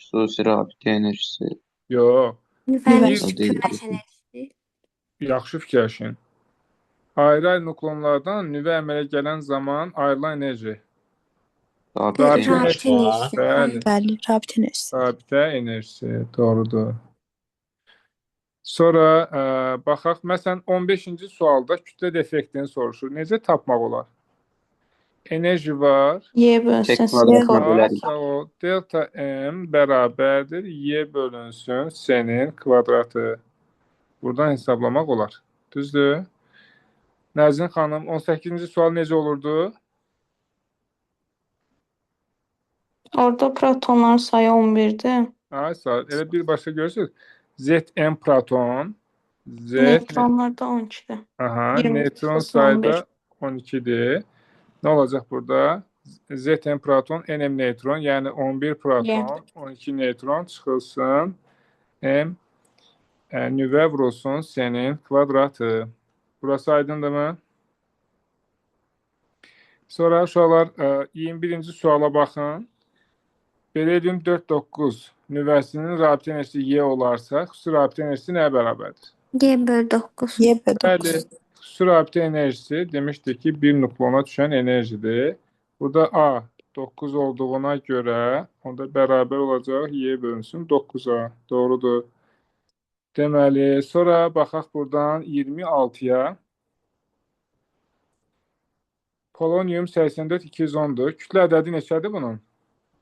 Xüsusi rabitə enerjisi. Yox, Nüvənin Nüvə deyil. kütləsi enerjisi. yaxşı fikirləşin. Ayrı-ayrı nukleonlardan nüvə əmələ gələn zaman ayrılan enerji. Rabitə Rabitə enerjisi. Rabitə enerjisi. Bəli, Bəli, rabitə enerjisi. rabitə enerjisi, doğrudur. Sonra baxaq, məsələn, 15-ci sualda kütlə defektini soruşur. Necə tapmaq olar? Enerji var. Y Tek bölsün kvadratına C. bölərik. Sağ ol. Delta M bərabərdir. Y bölünsün S-nin kvadratı. Buradan hesablamaq olar. Düzdür? Nəzrin xanım, 18-ci sual necə olurdu? Orada protonların sayı 11'di. Ay, sağ ol. Elə birbaşa görürsünüz. Zn proton, Z, Neytronlar da 12'di. aha, 20 neytron çıxılsın 11. sayda 12'dir. Nə olacaq burada? Zn proton, Nm neytron, yəni 11 proton, 12 neytron çıxılsın. M nüvə vurulsun S-nin kvadratı. Burası aydındırmı? Sonra uşaqlar 21-ci suala baxın. Berilyum 4-9 nüvəsinin rabitə enerjisi Y olarsa, xüsusi rabitə enerjisi nəyə bərabərdir? Y bölü 9. Y bölü Bəli, 9. xüsusi rabitə enerjisi demişdik ki, bir nukleona düşən enerjidir. Burada A 9 olduğuna görə onda bərabər olacaq Y bölünsün 9-a. Doğrudur. Deməli, sonra baxaq buradan 26-ya. Polonium 84-210-dur. Kütlə ədədi neçədir bunun?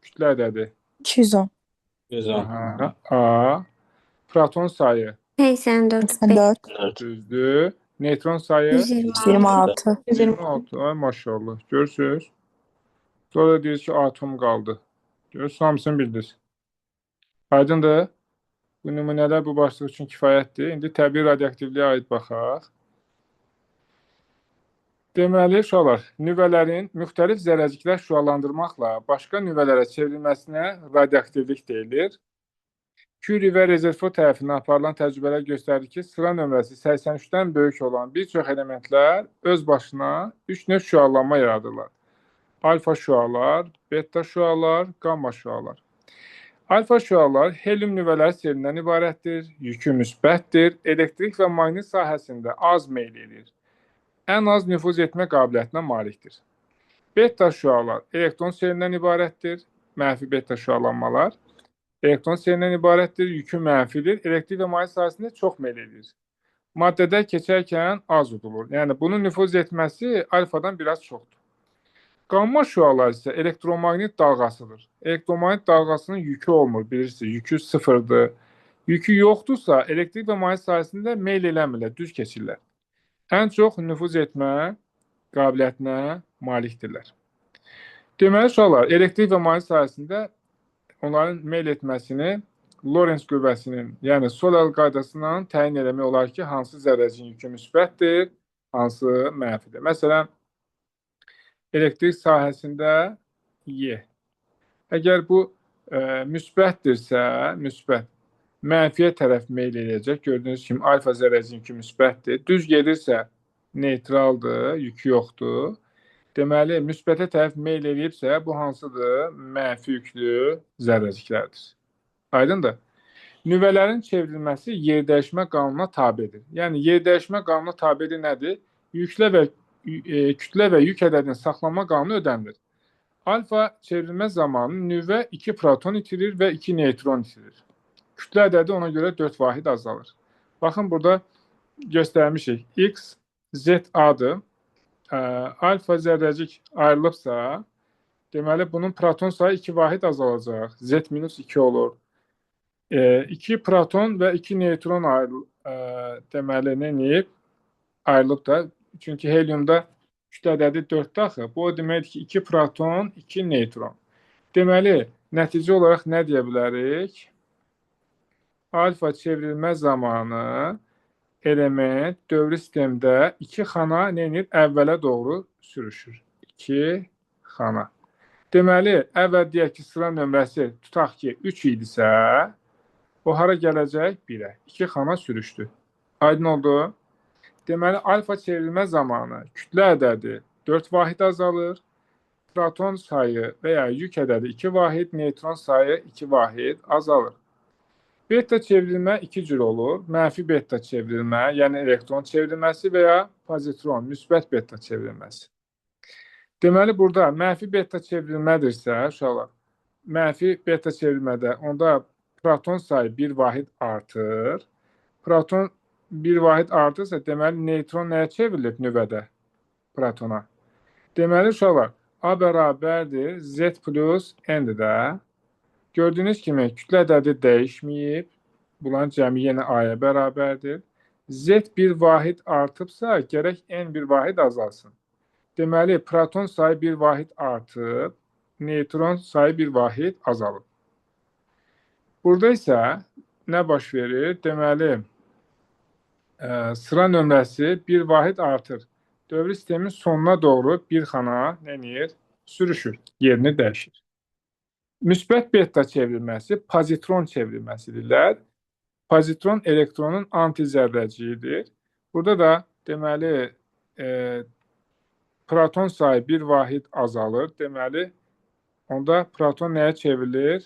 Kütlə ədədi. 210. 110. Aha. A. Proton sayı 84. 84. 4. düzdür. Neytron sayı 126. 26. 26. Ay maşallah. Görürsünüz. Sonra deyir ki, atom qaldı. Görürsünüz, hamısını bildiniz. Aydındır. Bu nümunələr bu başlıq üçün kifayətdir. İndi təbii radioaktivliyə aid baxaq. Deməli, uşaqlar, nüvələrin müxtəlif zərrəciklər şüalandırmaqla başqa nüvələrə çevrilməsinə radioaktivlik deyilir. Curie və Rutherford tərəfindən aparılan təcrübələr göstərir ki, sıra nömrəsi 83-dən böyük olan bir çox elementlər öz başına 3 növ şüalanma yaradırlar. Alfa şüalar, beta şüalar, gamma şüalar. Alfa şüalar helium nüvələri serindən ibarətdir, yükü müsbətdir, elektrik və maqnit sahəsində az meyl edir. Ən az nüfuz etmə qabiliyyətinə malikdir. Beta şüalar elektron serindən ibarətdir, mənfi beta şüalanmalar. Elektron serindən ibarətdir, yükü mənfidir, elektrik və maqnit sahəsində çox meyl edir. Maddədə keçərkən az udulur. Yəni, bunun nüfuz etməsi alfadan biraz çoxdur. Gamma şüalar isə elektromaqnit dalğasıdır. Elektromaqnit dalğasının yükü olmur, bilirsiniz, yükü sıfırdır. Yükü yoxdursa, elektrik və maqnit sahəsində meyl eləmirlər, düz keçirlər. Ən çox nüfuz etmə qabiliyyətinə malikdirlər. Deməli, uşaqlar, elektrik və maqnit sahəsində onların meyl etməsini Lorentz qüvvəsinin, yəni Solel qaydasından təyin eləmək olar ki, hansı zərrəciyin yükü müsbətdir, hansı mənfidir. Məsələn, elektrik sahəsində Y. Əgər bu müsbətdirsə, müsbət, mənfiyə tərəf meyl edəcək. Gördüyünüz kimi, alfa zərrəciyin yükü müsbətdir. Düz gedirsə, neytraldır, yükü yoxdur. Deməli, müsbətə tərəf meyl edibsə, bu hansıdır? Mənfi yüklü zərrəciklərdir. Aydındır. Nüvələrin çevrilməsi yerdəyişmə qanununa tabedir. Yəni, yerdəyişmə qanununa tabedir nədir? Kütlə və yük ədədinin saxlanma qanunu ödənilir. Alfa çevrilmə zamanı nüvə 2 proton itirir və 2 neytron itirir. Kütlə ədədi ona görə 4 vahid azalır. Baxın, burada göstərmişik. X, Z adı. Alfa zərrəcik ayrılıbsa, deməli, bunun proton sayı 2 vahid azalacaq. Z minus 2 olur. 2 proton və 2 neytron deməli, neyib? Ayrılıb da. Çünki heliumda kütlə ədədi 4-də axı. Bu, o deməkdir ki, 2 proton, 2 neytron. Deməli, nəticə olaraq nə deyə bilərik? Alfa çevrilmə zamanı element dövrü sistemdə 2 xana neyinir? Əvvələ doğru sürüşür. 2 xana. Deməli, əvvəl deyək ki, sıra nömrəsi tutaq ki, 3 idisə, o hara gələcək? 1-ə. 2 xana sürüşdü. Aydın oldu? Deməli, alfa çevrilmə zamanı kütlə ədədi 4 vahid azalır, proton sayı və ya yük ədədi 2 vahid, neytron sayı 2 vahid azalır. Beta çevrilmə 2 cür olur. Mənfi beta çevrilmə, yəni elektron çevrilməsi və ya pozitron, müsbət beta çevrilməsi. Deməli, burada mənfi beta çevrilmədirsə, uşaqlar, mənfi beta çevrilmədə onda proton sayı 1 vahid artır. Proton 1 vahid artırsa, deməli, neytron nəyə çevrilir nüvədə? Protona. Deməli, uşaqlar, A bərabərdir, Z plus N-dir də. Gördüyünüz kimi, kütlə ədədi dəyişməyib. Bunların cəmi yenə A-ya bərabərdir. Z 1 vahid artıbsa, gərək N 1 vahid azalsın. Deməli, proton sayı 1 vahid artıb, neytron sayı 1 vahid azalıb. Burada isə nə baş verir? Deməli, sıra nömrəsi 1 vahid artır. Dövri sistemin sonuna doğru bir xana sürüşür, yerini dəyişir. Müsbət beta çevrilməsi pozitron çevrilməsidirlər. Pozitron elektronun antizərrəciyidir. Burada da deməli proton sayı 1 vahid azalır. Deməli, onda proton nəyə çevrilir?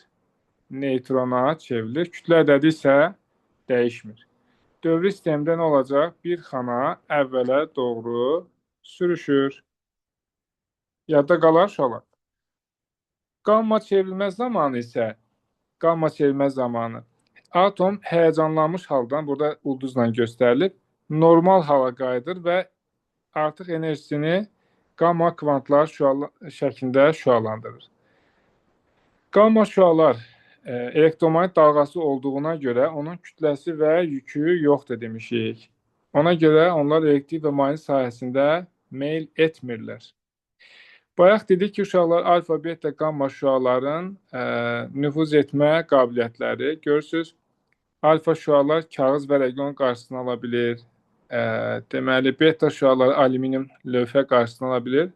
Neytrona çevrilir. Kütlə ədədi isə dəyişmir. Dövri sistemdə nə olacaq? Bir xana əvvələ doğru sürüşür. Yadda qalar uşaqlar. Gamma çevrilmə zamanı isə Atom həyəcanlanmış haldan, burada ulduzla göstərilib, normal hala qayıdır və artıq enerjisini qamma kvantlar şəklində şüalandırır. Qamma şüalar elektromagnet dalğası olduğuna görə onun kütləsi və yükü yoxdur demişik. Ona görə onlar elektrik və mane sahəsində meyl etmirlər. Bayaq dedik ki, uşaqlar alfa, beta, qamma şüaların nüfuz etmə qabiliyyətləri. Görürsünüz, alfa şüalar kağız və rəqəm qarşısını ala bilir. Deməli, beta şüaları alüminium lövhə qarşısını ala bilir.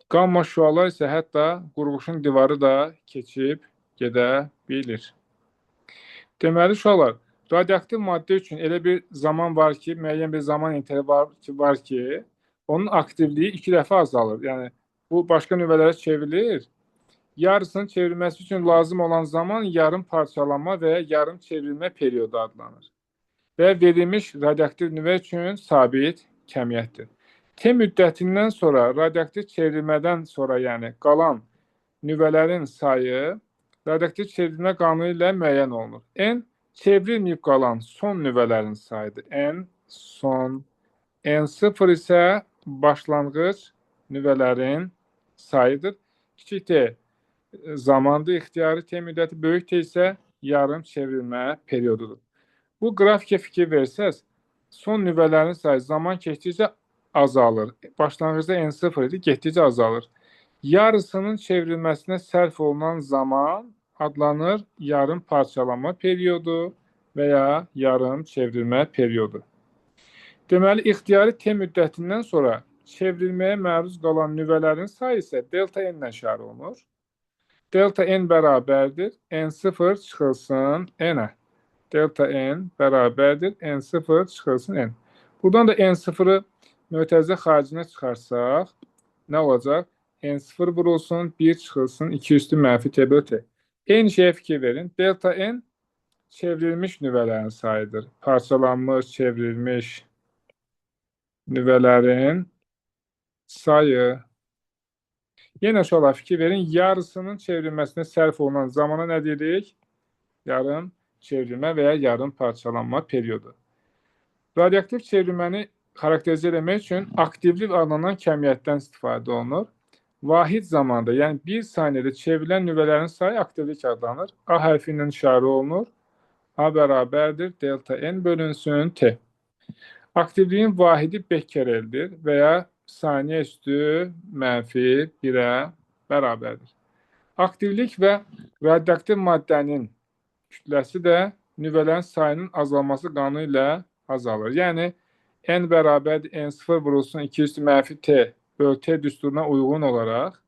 Qamma şüalar isə hətta qurğuşun divarı da keçib gedə bilir. Deməli, uşaqlar, radioaktiv maddə üçün elə bir zaman var ki, müəyyən bir zaman intervalı var ki, onun aktivliyi 2 dəfə azalır. Yəni, bu başqa nüvələrə çevrilir. Yarısının çevrilməsi üçün lazım olan zaman yarım parçalanma və yarım çevrilmə periodu adlanır. Və verilmiş radioaktiv nüvə üçün sabit kəmiyyətdir. T müddətindən sonra radioaktiv çevrilmədən sonra, yəni qalan nüvələrin sayı radioaktiv çevrilmə qanunu ilə müəyyən olunur. N çevrilməyib qalan son nüvələrin sayıdır. N son, N0 isə başlanğıc nüvələrin sayıdır. Kiçik T zamandır, ixtiyari T müddəti, böyük T isə yarım çevrilmə periodudur. Bu qrafikə fikir versəz, son nüvələrin sayı zaman keçdikcə azalır. Başlanğıcda N0 idi, getdikcə azalır. Yarısının çevrilməsinə sərf olunan zaman adlanır yarım parçalanma periodu və ya yarım çevrilmə periodu. Deməli, ixtiyari T müddətindən sonra çevrilməyə məruz qalan nüvələrin sayı isə delta N-lə işarə olunur. Delta N bərabərdir, N0 çıxılsın N-ə. Delta N bərabərdir, N0 çıxılsın N. Buradan da N0-ı mötərizə xaricinə çıxarsaq, nə olacaq? N0 vurulsun, 1 çıxılsın, 2 üstü mənfi T bölü T. Eyni şeyə fikir verin. Delta N çevrilmiş nüvələrin sayıdır. Parçalanmış, çevrilmiş nüvələrin sayı. Yenə şöyle fikir verin. Yarısının çevrilməsinə sərf olunan zamana nə dedik? Yarım çevrilmə və ya yarım parçalanma periodu. Radioaktiv çevrilməni xarakterizə etmək üçün aktivlik adlanan kəmiyyətdən istifadə olunur. Vahid zamanda, yəni 1 saniyədə çevrilən nüvələrin sayı aktivlik adlanır. A hərfi ilə işarə olunur. A bərabərdir delta N bölünsün T. Aktivliyin vahidi Becquerel'dir və ya saniyə üstü mənfi 1-ə bərabərdir. Aktivlik və radioaktiv maddənin kütləsi də nüvələrin sayının azalması qanunu ilə azalır. Yəni, N bərabərdir N0 vurulsun 2 üstü mənfi T bölü T düsturuna uyğun olaraq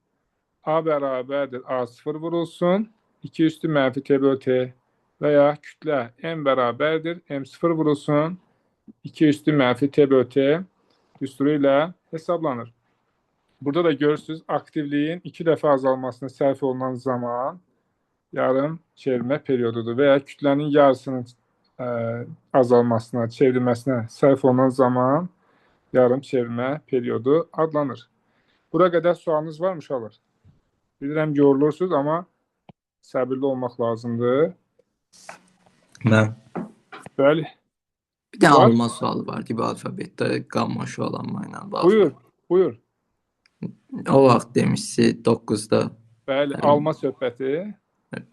A bərabərdir A0 vurulsun 2 üstü mənfi T bölü T və ya kütlə N bərabərdir M0 vurulsun 2 üstü mənfi T bölü T düsturu ilə hesablanır. Burada da görürsünüz, aktivliyin 2 dəfə azalmasına sərf olunan zaman yarım çevrilmə periodudur və ya kütlənin yarısının azalmasına, çevrilməsinə sərf olunan zaman yarım çevrilmə periodu adlanır. Bura qədər sualınız var mı uşaqlar? Bilirəm, yorulursunuz, amma səbirli olmaq lazımdır. Mən Bəli. bir də Var. alma sualı var gibi alfabetdə qamma şualanma ilə bağlı. Buyur, buyur. O vaxt demişsi 9-da Bəli, alma söhbəti.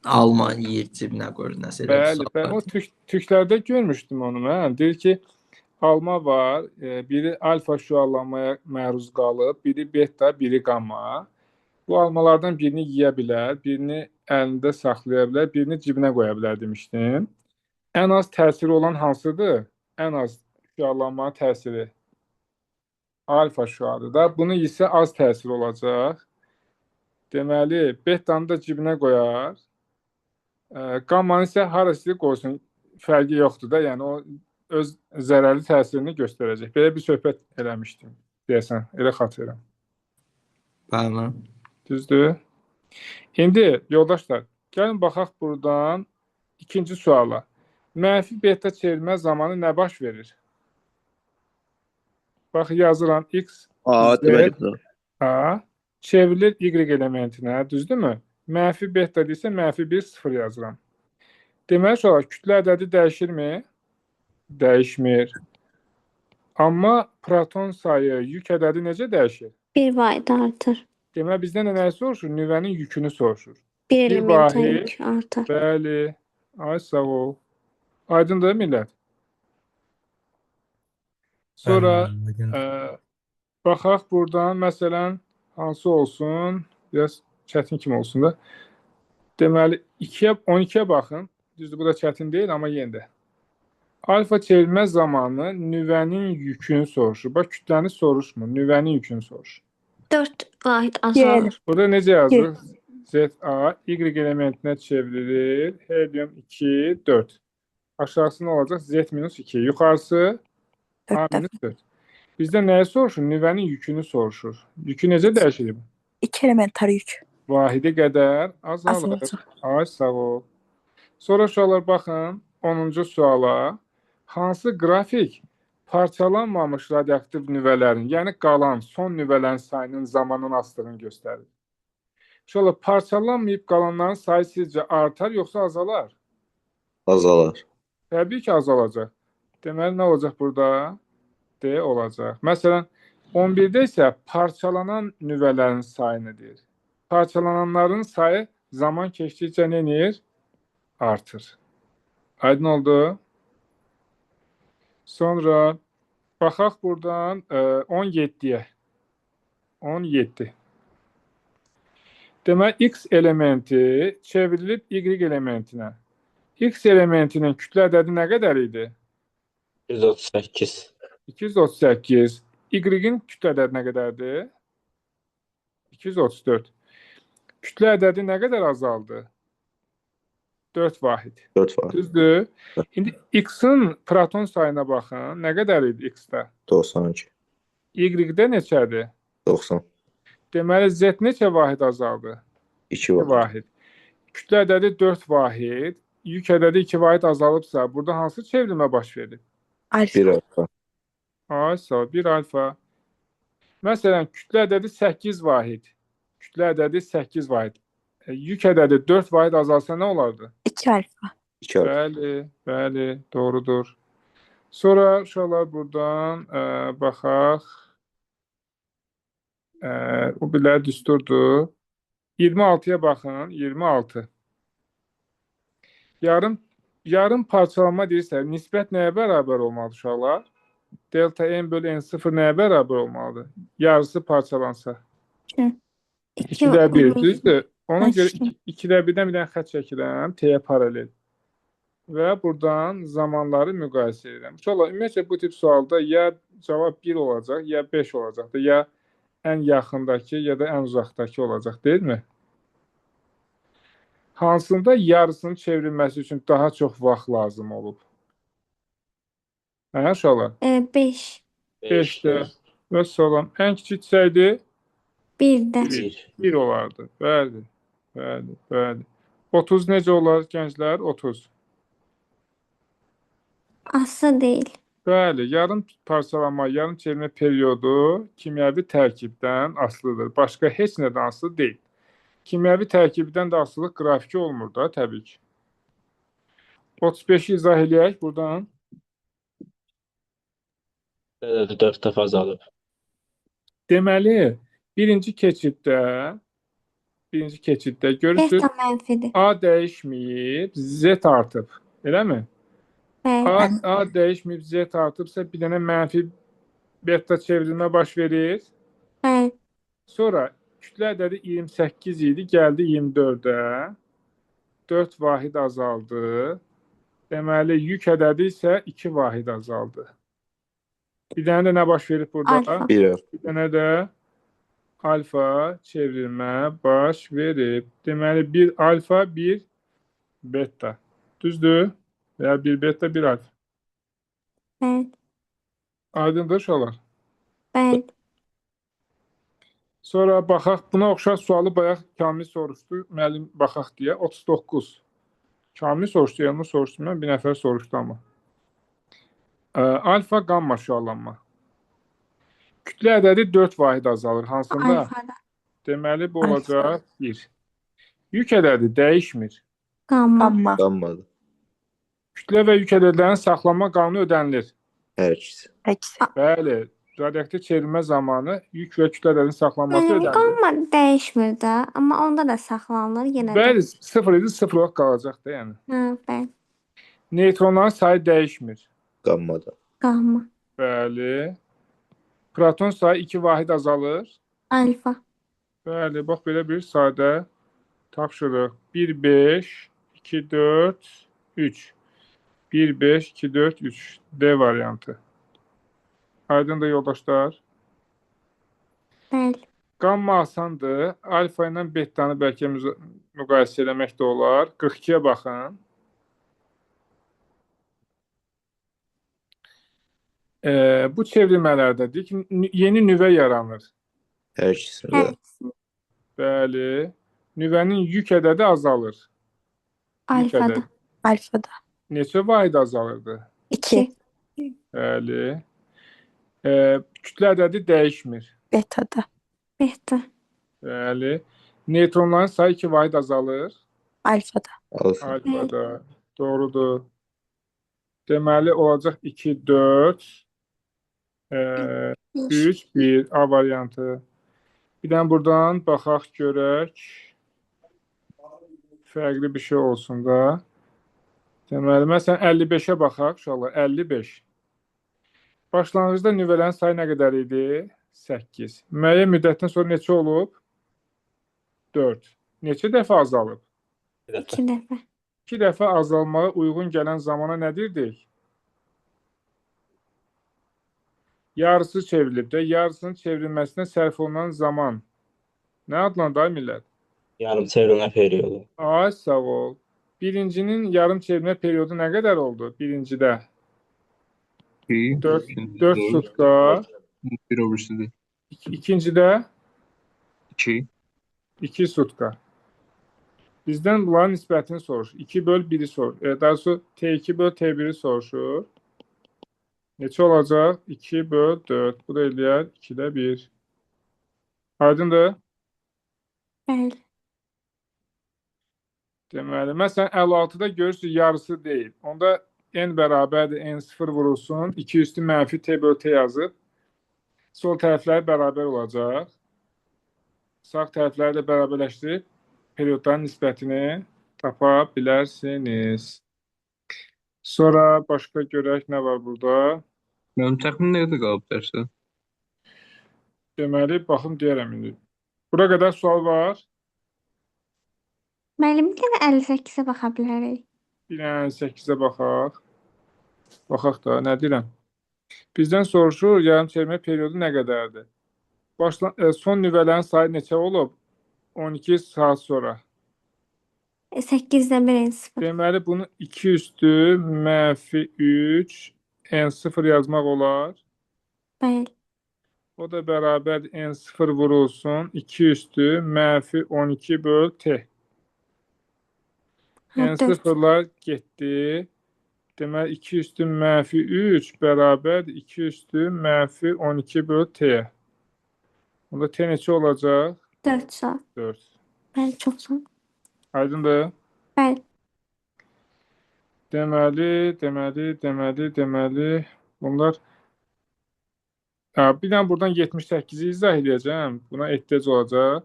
alma yeyir cibinə qoyur nəsə elə bir Bəli, sual bəli. var. O türklərdə görmüşdüm onu mən. Deyir ki, alma var, biri alfa şüalanmaya məruz qalıb, biri beta, biri qamma. Bu almalardan birini yeyə bilər, birini əlində saxlaya bilər, birini cibinə qoya bilər demişdim. Ən az təsiri olan hansıdır? Ən az şüalanmanın təsiri alfa şüadır da. Bunu isə az təsir olacaq. Deməli, betanı da cibinə qoyar. Qammanı isə harası qoysun, fərqi yoxdur da. Yəni, o öz zərərli təsirini göstərəcək. Belə bir söhbət eləmişdim, deyəsən. Elə xatırlayıram. Bəli. Düzdür? İndi, yoldaşlar, gəlin baxaq buradan ikinci suala. Mənfi beta çevrilmə zamanı nə baş verir? Bax, yazıram X, A Z, deməli. A çevrilir Y elementinə, düzdürmü? Mənfi beta deyilsə, mənfi 1, 0 yazıram. Deməli uşaqlar, kütlə ədədi dəyişirmi? Dəyişmir. Amma proton sayı, yük ədədi necə dəyişir? 1 vahid artır. Deməli bizdən nə soruşur? Nüvənin yükünü soruşur. 1 Bir elementin vahid. yükü artar. Bəli. Ay sağ ol. Aydındır millət? Sonra baxaq buradan məsələn hansı olsun? Biraz çətin kimi olsun da. Deməli 12-yə baxın. Düzdür, bu da çətin deyil, amma yenə də. Alfa çevrilmə zamanı nüvənin yükünü soruşur. Bax, kütləni soruşmur, nüvənin yükünü soruşur. 4 vahid azalır. Burada necə yazılır? ZA Y elementinə çevrilir. Helium 2, 4. Aşağısı nə olacaq? Z-2. Yuxarısı A-4. Bizdə nəyi soruşur? Nüvənin yükünü soruşur. Yükü necə dəyişir? 2 elementar yük. Vahidi qədər azalır. Azalacaq. Ay sağ ol. Sonra uşaqlar baxın 10-cu suala. Hansı qrafik parçalanmamış radioaktiv nüvələrin, yəni qalan son nüvələrin sayının zamanın asdığını göstərir? Uşaqlar, parçalanmayıb qalanların sayı sizcə artar yoxsa azalar? Azalar. Təbii ki, azalacaq. Deməli, nə olacaq burada? D olacaq. Məsələn, 11-də isə parçalanan nüvələrin sayını deyir. Parçalananların sayı zaman keçdikcə nə edir? Artır. Aydın oldu? Sonra baxaq buradan 17-yə. 17. Demək, X elementi çevrilib Y elementinə. X elementinin kütlə ədədi nə qədər idi? 138. 238. Y-in kütlə ədədi nə qədərdir? 234. Kütlə ədədi nə qədər azaldı? 4 vahid. 4 var. Düzdür. İndi X-in proton sayına baxın. Nə qədər idi X-də? 92. Y-də neçədir? 90. Deməli, Z neçə vahid azaldı? 2 2 var. vahid. Kütlə ədədi 4 vahid, yük ədədi 2 vahid azalıbsa, burada hansı çevrilmə baş verir? Alfa. 1 alfa. Ay sağ ol, 1 alfa. Məsələn, kütlə ədədi 8 vahid. Kütlə ədədi 8 vahid. Yük ədədi 4 vahid azalsa nə olardı? 2 alfa. 2 alfa. Bəli, bəli, doğrudur. Sonra uşaqlar buradan baxaq. O bilər düsturdur. 26-ya baxın, 26. Yarım parçalanma deyirsə, nisbət nəyə bərabər olmalıdır uşaqlar? Delta n bölü n0 nəyə bərabər olmalıdır? Yarısı parçalansa. 2də 1, düzdür? Ona görə 2də 1-dən bir dənə xət çəkirəm, T-yə paralel. Və buradan zamanları müqayisə edirəm. Uşaqlar, ümumiyyətlə bu tip sualda ya cavab 1 olacaq, ya 5 olacaq da, ya ən yaxındakı, ya da ən uzaqdakı olacaq, deyilmi? Hansında yarısının çevrilməsi üçün daha çox vaxt lazım olub? Hə, uşaqlar? 5. 5-də. Və salam. Ən kiçik saydı? 1-də. 1 olardı. Bəli. Bəli, bəli. 30 necə olar gənclər? 30. Aslı deyil. Bəli, yarım parçalanma, yarım çevrilmə periodu kimyəvi tərkibdən asılıdır. Başqa heç nədən asılı deyil. Kimyəvi tərkibdən də asılılıq qrafiki olmur da, təbii ki. 35-i izah eləyək buradan. Ədədi 4 dəfə azalıb. Deməli, birinci keçiddə görürsünüz, Delta mənfidir. A dəyişməyib, Z artıb. Eləmi? Bəli. A dəyişməyib, Z artıbsa bir dənə mənfi beta çevrilmə baş verir. Bəli. Sonra kütlə ədədi 28 idi, gəldi 24-ə. 4 vahid azaldı. Deməli, yük ədədi isə 2 vahid azaldı. Bir dənə də nə baş verib burada? Alfa. 1 alfa. Bir dənə də alfa çevrilmə baş verib. Deməli, 1 alfa, 1 beta. Düzdür? Veya 1 beta, 1 alfa. Bəli. Aydındır uşaqlar. Bəli. Sonra baxaq, buna oxşar sualı bayaq Kamil soruşdu, müəllim baxaq deyə. 39. Kamil soruşdu, yanımı soruşdu, mən bir nəfər soruşdu amma. Alfa qamma şüalanma. Kütlə ədədi 4 vahid azalır. Hansında? Alfada. Deməli, bu olacaq 1. Yük ədədi dəyişmir. Qamma. Gamma. Qammadı. Kütlə və yük ədədlərinin saxlanma qanunu ödənilir. Hər ikisi. İkisi. Bəli, radioaktiv çevrilmə zamanı yük və kütlə ədədinin saxlanması ödənilir. Qanun dəyişmir də, amma onda da saxlanılır yenə də. Bəli, 0 idi, 0 olaraq qalacaq da yəni. Bəli. Neytronların sayı dəyişmir. Qammada. Qamma. Bəli. Proton sayı 2 vahid azalır. Alfa. Bəli, bax belə bir sadə tapşırıq. 1, 5, 2, 4, 3. 1, 5, 2, 4, 3. D variantı. Aydındır yoldaşlar. Bəli. Qamma asandır. Alfa ilə betanı bəlkə müqayisə eləmək də olar. 42-yə baxın. Bu çevrilmələrdə yeni nüvə yaranır. Hər ikisində. Hər Bəli. Nüvənin yük ədədi azalır. Yük alfada. ədədi. Alfada. Neçə vahid azalırdı? 2. Bəli. Kütlə ədədi dəyişmir. Betada. Beta. Bəli. Neytronların sayı 2 vahid azalır. Alfada. Alfa. Alfada. Doğrudur. Deməli olacaq 2, 4, 3, 1. A variantı. Bir dənə buradan baxaq görək. Fərqli bir şey olsun da. Deməli, məsələn 55-ə baxaq uşaqlar. 55. Başlanğıcda nüvələrin sayı nə qədər idi? 8. Müəyyən müddətdən sonra neçə olub? 4. Neçə dəfə azalıb? 2 dəfə. 2 dəfə azalmağa uyğun gələn zamana nə deyirdik? Yarısı çevrilib də, yarısının çevrilməsinə sərf olunan zaman nə adlandırır millət? Yarım çevrilmə periyodu. Ay, sağ ol. Birincinin yarım çevrilmə periyodu nə qədər oldu? Birincidə 2, 4 sutka, bir öbürsüdür. ikincidə 2, 2 sutka. Bizdən bunların nisbətini soruşur. 2 böl 1-i soruşur. Daha doğrusu T2 böl T1-i soruşur. Neçə olacaq? 2 böl 4. Bu da eləyər 2-də 1. Aydındır? Bəli. Deməli, məsələn 56-da görürsünüz yarısı deyil. Onda n bərabərdir, n0 vurulsun. 2 üstü mənfi t böl t yazıb. Sol tərəfləri bərabər olacaq. Sağ tərəfləri də bərabərləşdirib periodların nisbətini tapa bilərsiniz. Sonra başqa görək nə var burada. Mənim təxmin nə qədər qalıb dərsə? Deməli, baxım deyərəm indi. Bura qədər sual var. Müəllim, bir dənə 58-ə baxa bilərik. Bir dənə 8-ə baxaq. Baxaq da, nə deyirəm? Bizdən soruşur, yarım çevrilmə periyodu nə qədərdir? Son nüvələrin sayı neçə olub? 12 saat sonra. 8-də 1 0. Deməli, bunu 2 üstü mənfi 3 n0 yazmaq olar. Bəli. O da bərabər n0 vurulsun. 2 üstü mənfi 12 böl t. n0'lar getdi. Deməli, 2 üstü mənfi 3 bərabər 2 üstü mənfi 12 böl t. Onda t neçə olacaq? 4 saat. 4. Bəli, çox sağ ol. Aydındır? Bəli. Deməli. Bunlar bir dənə buradan 78-i izah edəcəm. Buna ehtiyac olacaq.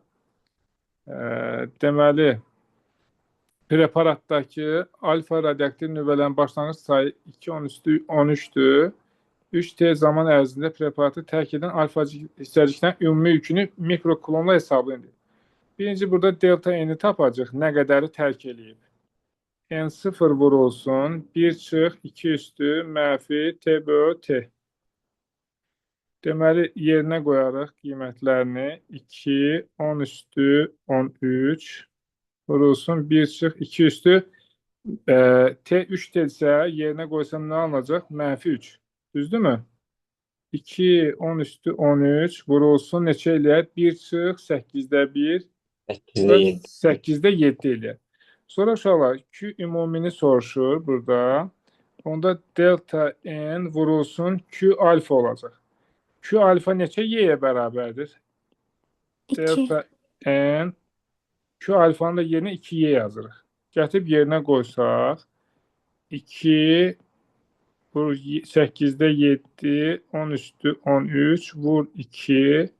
Deməli, preparatdakı alfa radioaktiv nüvələrin başlanğıc sayı 2 üstü 13-dür. 3T zaman ərzində preparatı tərk edən alfa hissəciklərin ümumi yükünü mikrokulonla hesablayın. Birinci burada delta N-i tapacaq. Nə qədəri tərk eləyib? N0 vurulsun. 1 çıx 2 üstü mənfi T böl T. Deməli, yerinə qoyarıq qiymətlərini. 2, 10 üstü 13 vurulsun. 1 çıx 2 üstü T 3 isə yerinə qoysam nə alınacaq? Mənfi 3. Düzdürmü? 2, 10 üstü 13 vurulsun. Neçə eləyər? 1 çıx 8-də 1. 8-də 7. 8-də 7 eləyər. Sonra uşaqlar Q ümumini soruşur burada. Onda delta N vurulsun Q alfa olacaq. Q alfa neçə Y-yə bərabərdir? 2. Delta N Q alfanın da yerinə 2Y yazırıq. Gətirib yerinə qoysaq 2 vur 8'də 7, 10 üstü 13, vur 2,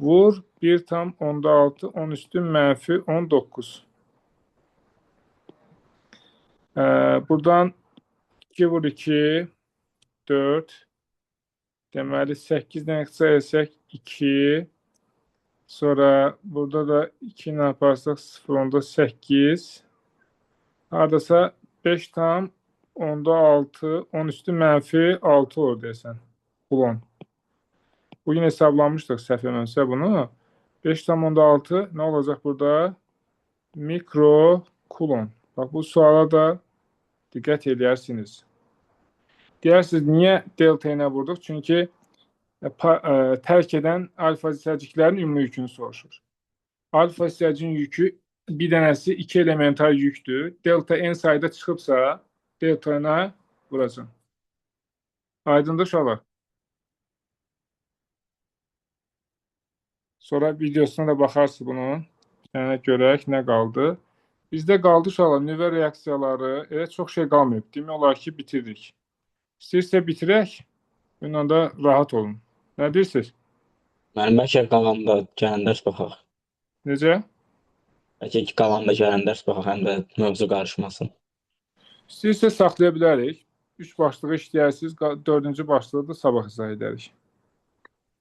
vur 1 tam 10'da 6, 10 üstü mənfi 19. Buradan 2 vur 2, 4. Deməli 8-dən qısa etsək 2. Sonra burada da 2 ilə yaparsaq 0, 10'da 8. Hardasa 5 tam 10'da 6, 10 üstü mənfi 6 olur desən. Kulon. Bugün hesablamışdıq səhv etmirəmsə bunu. 5 tam 10'da 6 nə olacaq burada? Mikro kulon. Bax bu suala da diqqət edərsiniz. Deyirsiniz, niyə delta ilə vurduq? Çünki tərk edən alfa hissəciklərin ümumi yükünü soruşur. Alfa hissəcinin yükü bir dənəsi 2 elementar yükdür. Delta n sayda çıxıbsa, delta ilə vuracaq. Aydındır uşaqlar. Sonra videosuna da baxarsınız bunun. Yəni görək nə qaldı. Bizdə qaldı uşaqlar nüvə reaksiyaları. Elə çox şey qalmayıb. Demək olar ki, bitirdik. İstəyirsə bitirək. Bununla da rahat olun. Nə deyirsiniz? Mənim bəlkə qalanda gələn dərs baxaq. Necə? Bəlkə ki, qalanda gələn dərs baxaq, həm də mövzu qarışmasın. İstəyirsə saxlaya bilərik. 3 başlığı işləyərsiniz, 4-cü başlığı da sabah izah edərik.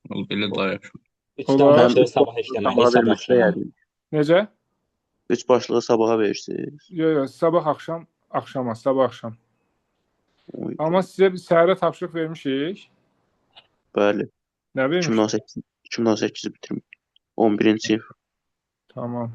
Belə daha yaxşı. 3 Olar. dənə başlayır sabah işləməli, sabah axşam. Necə? 3 başlığı sabaha verirsiniz. Yox, sabah axşam, axşama, sabah axşam. Oy, Amma sizə bir səhərə tapşırıq vermişik. Bəli. Nə vermişik? 2018-i bitirmiş. 11-ci sinif. Tamam.